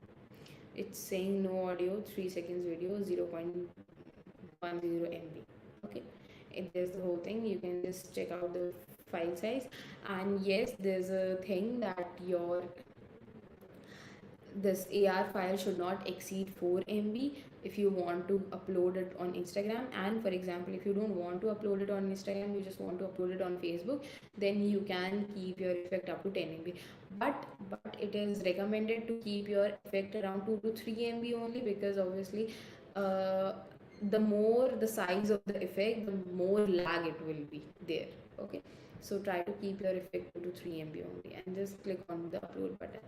It's saying no audio, 3 seconds video, 0.10 MB. Okay, there's the whole thing. You can just check out the file size, and yes, there's a thing that your this AR file should not exceed 4 MB if you want to upload it on Instagram. And for example, if you don't want to upload it on Instagram, you just want to upload it on Facebook, then you can keep your effect up to 10 MB. But it is recommended to keep your effect around 2 to 3 MB only, because obviously the more the size of the effect, the more lag it will be there. Okay, so try to keep your effect to 3 MB only, and just click on the upload button.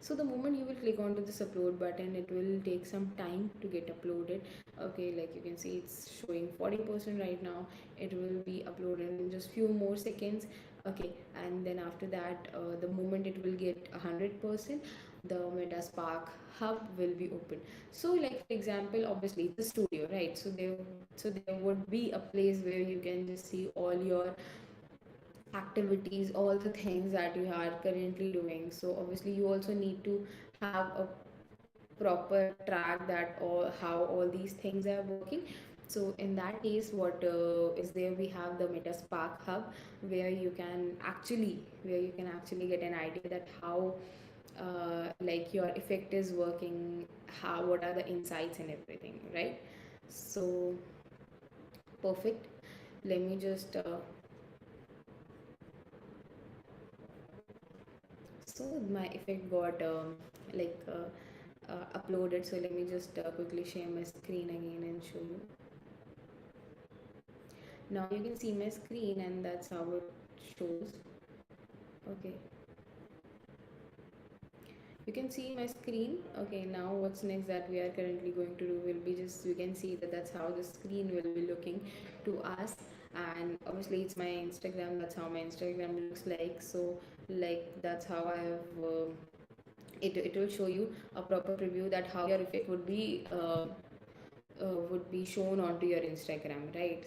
So the moment you will click onto this upload button, it will take some time to get uploaded. Okay, like you can see it's showing 40% right now. It will be uploaded in just few more seconds. Okay, and then after that, the moment it will get 100%, the Metaspark hub will be open. So like for example, obviously it's a studio, right? So there would be a place where you can just see all your activities, all the things that you are currently doing. So obviously you also need to have a proper track that all how all these things are working. So in that case, what is there, we have the Metaspark hub, where you can actually get an idea that how like your effect is working, how, what are the insights and everything, right? So perfect. Let me just so my effect got like uploaded. So let me just quickly share my screen again and show you. Now you can see my screen, and that's how it shows. Okay, you can see my screen. Okay, now what's next that we are currently going to do will be, just you can see that that's how the screen will be looking to us. And obviously it's my Instagram, that's how my Instagram looks like. So like that's how I have it will show you a proper preview that how your effect would be shown onto your Instagram, right?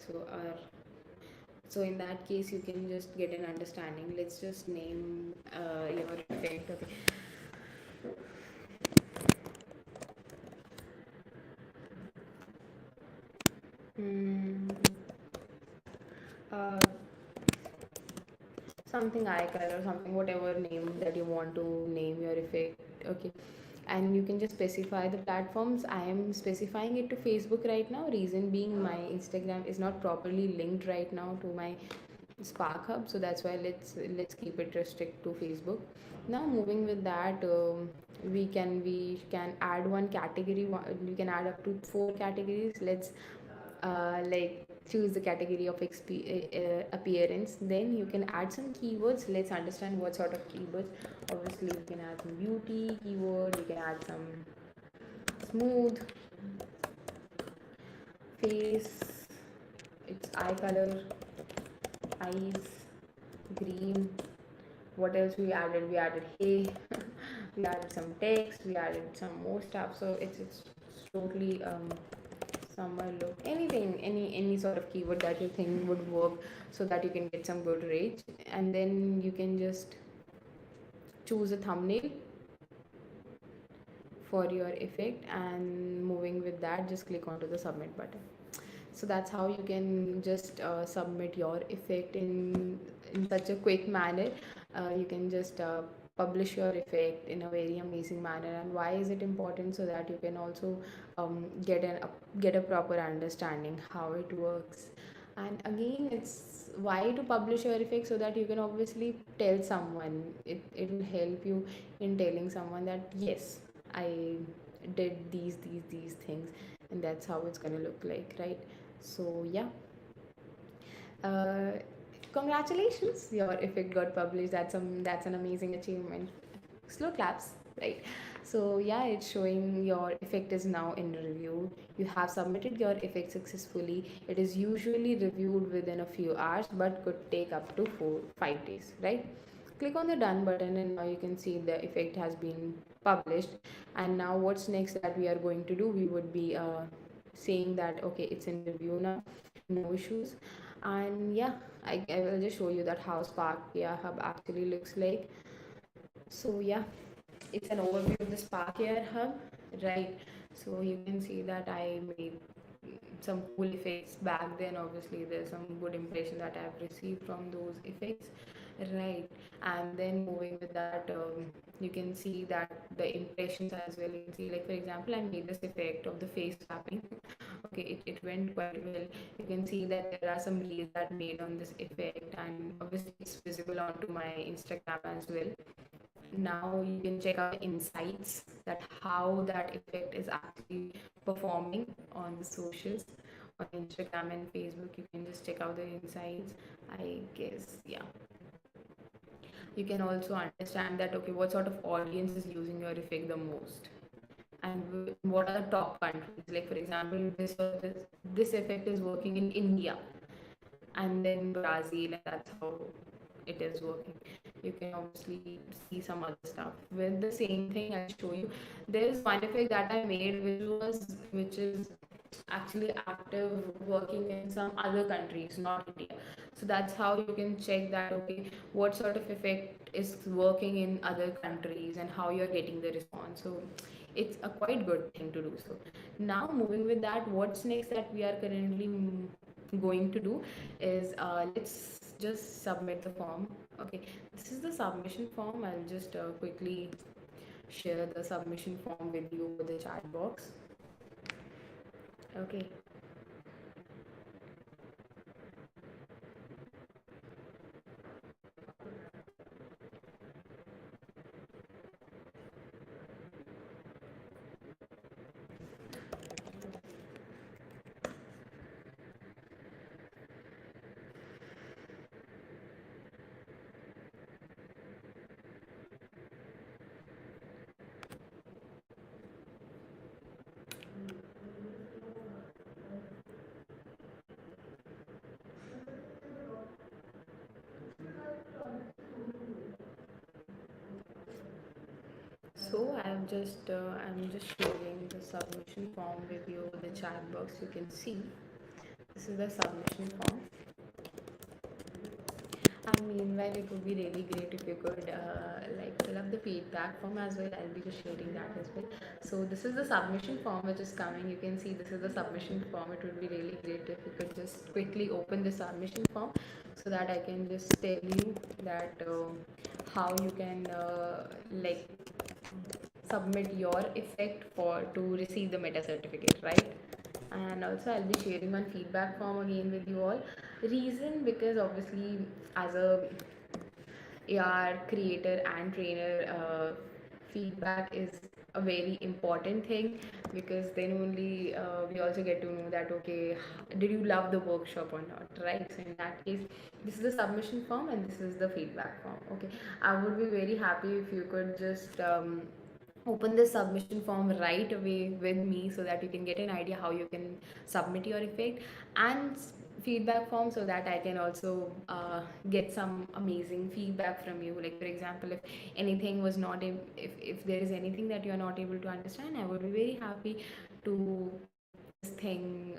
So in that case, you can just get an understanding. Let's just name your effect. Okay. Mm, uh, something icon or something, whatever name that you want to name your effect. Okay, and you can just specify the platforms. I am specifying it to Facebook right now, reason being my Instagram is not properly linked right now to my Spark Hub, so that's why let's keep it restrict to Facebook. Now moving with that, we can add one category. We can add up to 4 categories. Let's like choose the category of appearance. Then you can add some keywords. Let's understand what sort of keywords. Obviously, you can add some beauty keyword. You can add some smooth face. It's eye color, eyes, green. What else we added? We added hey. We added some text. We added some more stuff. So it's totally summer look, anything, any sort of keyword that you think would work, so that you can get some good reach. And then you can just choose a thumbnail for your effect, and moving with that, just click onto the submit button. So that's how you can just submit your effect in such a quick manner. You can just publish your effect in a very amazing manner. And why is it important? So that you can also get a proper understanding how it works. And again, it's why to publish your effect, so that you can obviously tell someone. It will help you in telling someone that yes, I did these things, and that's how it's gonna look like, right? So yeah, uh, congratulations, your effect got published. That's an amazing achievement. Slow claps, right? So yeah, it's showing your effect is now in review. You have submitted your effect successfully. It is usually reviewed within a few hours, but could take up to 4 5 days, right? Click on the done button, and now you can see the effect has been published. And now what's next that we are going to do, we would be saying that okay, it's in review now, no issues. And yeah, I will just show you that how Spark AI Hub actually looks like. So yeah, it's an overview of the Spark AI Hub, right? So you can see that I made some cool effects back then. Obviously there's some good impression that I've received from those effects, right? And then moving with that, you can see that the impressions as well. You can see, like for example, I made this effect of the face tapping. Okay, it went quite well. You can see that there are some reels that made on this effect, and obviously it's visible onto my Instagram as well. now you can check out the insights, that how that effect is actually performing on the socials, on Instagram and Facebook. You can just check out the insights, I guess. Yeah, you can also understand that okay, what sort of audience is using your effect the most, and what are the top countries. Like for example, this effect is working in India, and then Brazil, and that's how it is working. You can obviously see some other stuff. With the same thing, I'll show you. There's one effect that I made, which is actually active, working in some other countries, not India. So that's how you can check that okay, what sort of effect is working in other countries and how you're getting the response. So it's a quite good thing to do. So now moving with that, what's next that we are currently going to do is let's just submit the form. Okay, this is the submission form. I'll just quickly share the submission form with you over the chat box. Okay. So I'm just sharing the submission form with you over the chat box. You can see this is the submission form. And meanwhile, it would be really great if you could like fill up the feedback form as well. I'll be just sharing that as well. So this is the submission form which is coming. You can see this is the submission form. It would be really great if you could just quickly open the submission form so that I can just tell you that how you can like submit your effect for to receive the meta certificate, right? And also I'll be sharing one feedback form again with you all. Reason, because obviously as a AR creator and trainer, feedback is a very important thing, because then only we also get to know that okay, did you love the workshop or not, right? So in that case, this is the submission form and this is the feedback form. Okay, I would be very happy if you could just open the submission form right away with me so that you can get an idea how you can submit your effect, and feedback form so that I can also get some amazing feedback from you. Like for example, if anything was not if there is anything that you are not able to understand, I would be very happy to this thing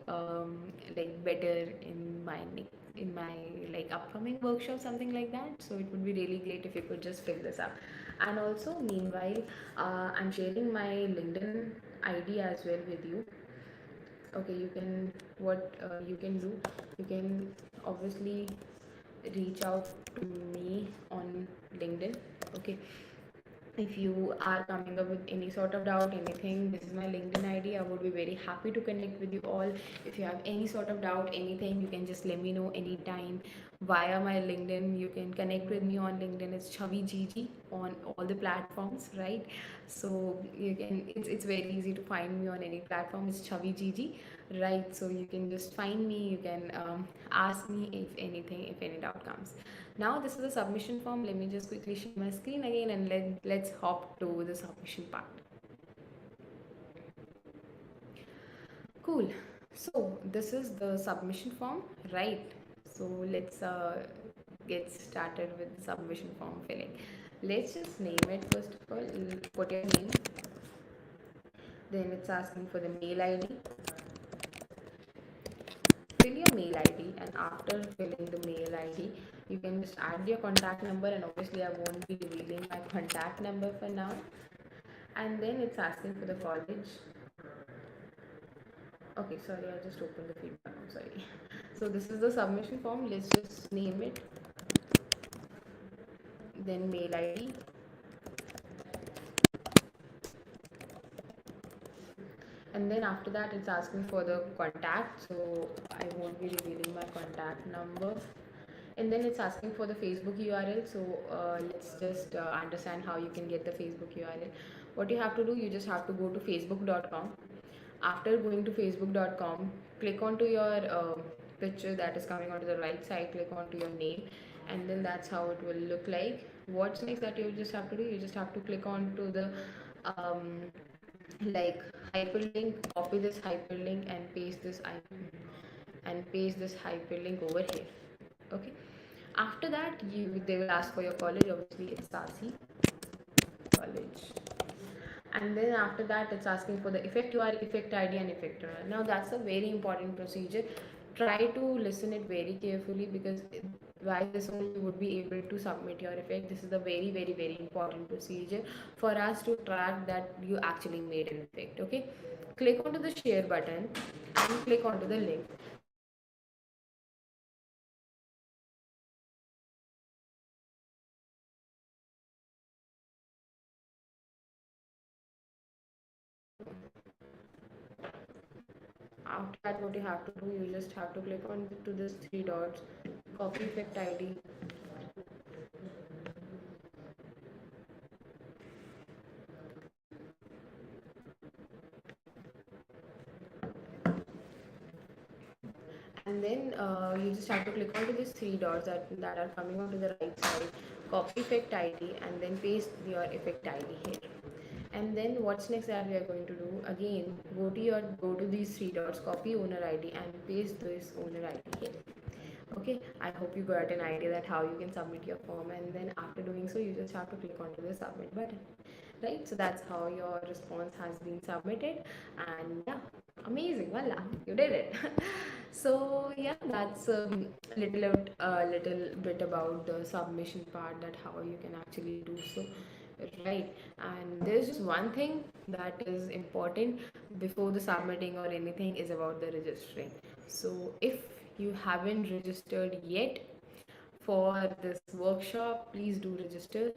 like better in my like upcoming workshop, something like that. So it would be really great if you could just fill this up. And also meanwhile, I'm sharing my LinkedIn ID as well with you. Okay, you can what you can do, you can obviously reach out to me on LinkedIn. Okay, if you are coming up with any sort of doubt, anything, this is my LinkedIn ID. I would be very happy to connect with you all. If you have any sort of doubt, anything, you can just let me know anytime via my LinkedIn. You can connect with me on LinkedIn. It's Chavi Gigi on all the platforms, right? So you can, it's very easy to find me on any platform. It's Chavi Gigi, right? So you can just find me. You can ask me if anything, if any doubt comes. Now this is the submission form. Let me just quickly share my screen again and let's hop to the submission part. Cool. So this is the submission form, right? So let's get started with the submission form filling. Let's just name it first of all. Put your name. Then it's asking for the mail ID. Fill your mail ID, and after filling the mail ID, you can just add your contact number, and obviously I won't be revealing my contact number for now. And then it's asking for the college. Okay, sorry, I just opened the feedback. I'm sorry. So this is the submission form. Let's just name it. Then mail ID. And then after that, it's asking for the contact. So I won't be revealing my contact number. and then it's asking for the Facebook URL. So let's just understand how you can get the Facebook URL. What you have to do, you just have to go to facebook.com. After going to facebook.com, click onto your picture that is coming onto the right side, click onto your name, and then that's how it will look like. What's next that you just have to do, you just have to click onto the um, like hyperlink, copy this hyperlink and paste this hyperlink over here. Okay, after that they will ask for your college. Obviously it's SASI college, and then after that it's asking for the effect URL, effect ID and effect URL. Now that's a very important procedure. Try to listen it very carefully, because by this only you would be able to submit your effect. This is the very important procedure for us to track that you actually made an effect. Okay, click onto the share button and click onto the link. After that, what you have to do, you just have to click on to this three dots, copy effect ID, and then you just have to click onto these three dots that are coming onto the right side, copy effect ID, and then paste your effect ID here. And then what's next that we are going to do, again go to these three dots, copy owner ID and paste this owner ID here. Okay, I hope you got an idea that how you can submit your form, and then after doing so you just have to click onto the submit button, right? So that's how your response has been submitted, and yeah, amazing, voila, you did it. So yeah, that's little bit about the submission part, that how you can actually do so, right? And there's just one thing that is important before the submitting or anything, is about the registering. So if you haven't registered yet for this workshop, please do register.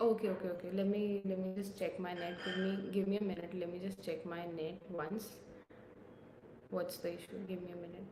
Okay. Okay. Let me just check my net. Give me a minute. Let me just check my net once. What's the issue? Give me a minute.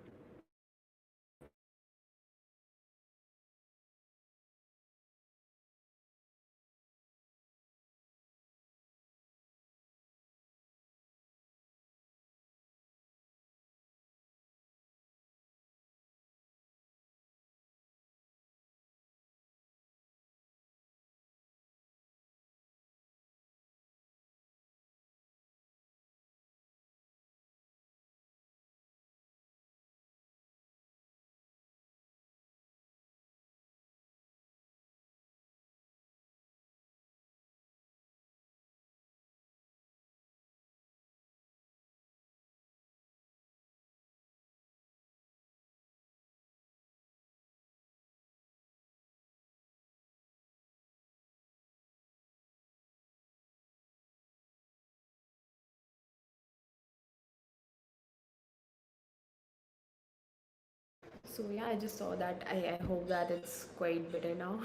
So yeah, I just saw that. I hope that it's quite better now,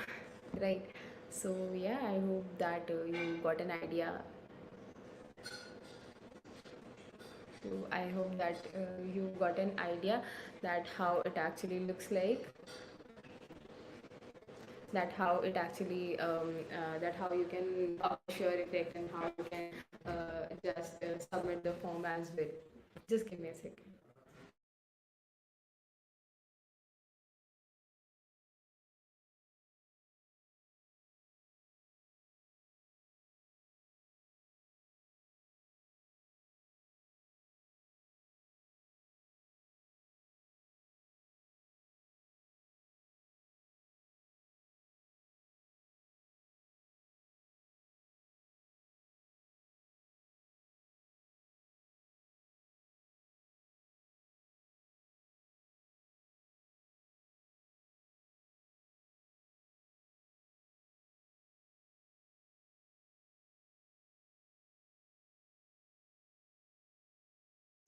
right? So yeah, I hope that you got an idea. So I hope that you got an idea that how it actually looks like, that how it actually that how you can publish your effect, and how you can just submit the form as well. Just give me a second.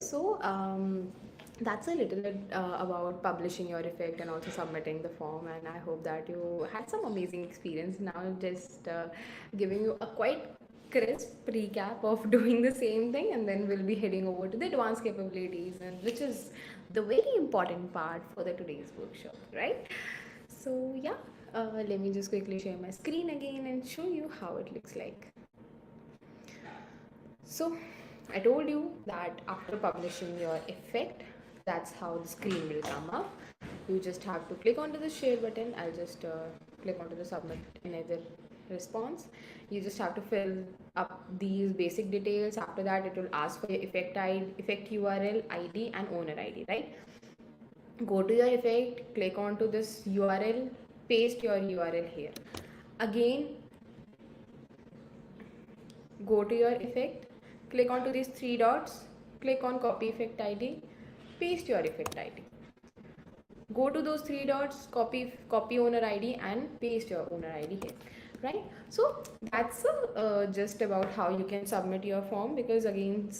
So that's a little bit about publishing your effect and also submitting the form. And I hope that you had some amazing experience. Now, just giving you a quite crisp recap of doing the same thing, and then we'll be heading over to the advanced capabilities, and which is the very important part for the today's workshop, right? So yeah, let me just quickly share my screen again and show you how it looks like. So I told you that after publishing your effect, that's how the screen will come up. You just have to click onto the share button. I'll just click onto the submit another response. You just have to fill up these basic details. After that, it will ask for your effect ID, effect URL ID, and owner ID, right? Go to your effect, click onto this URL, paste your URL here. Again, go to your effect, click onto these three dots, click on copy effect ID, paste your effect ID. Go to those three dots, copy owner ID, and paste your owner ID here, right? So that's just about how you can submit your form, because again,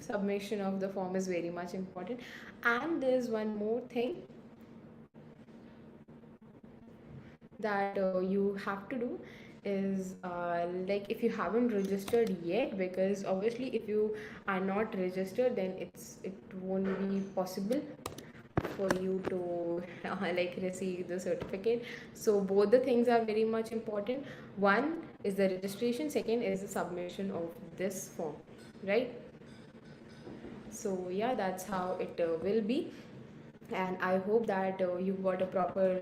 submission of the form is very much important. And there's one more thing that you have to do is like, if you haven't registered yet, because obviously if you are not registered, then it won't be possible for you to like receive the certificate. So both the things are very much important. One is the registration, second is the submission of this form, right? So yeah, that's how it will be, and I hope that you got a proper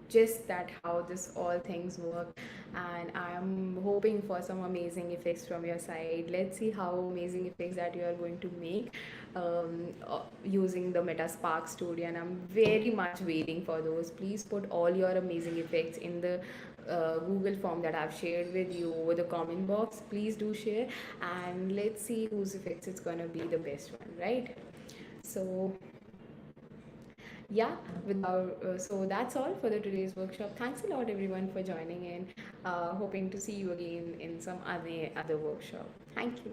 just that how this all things work, and I'm hoping for some amazing effects from your side. Let's see how amazing effects that you are going to make using the Meta Spark Studio, and I'm very much waiting for those. Please put all your amazing effects in the Google form that I've shared with you over the comment box. Please do share, and let's see whose effects it's gonna be the best one, right? So yeah, so that's all for the today's workshop. Thanks a lot everyone for joining in. Hoping to see you again in some other workshop. Thank you.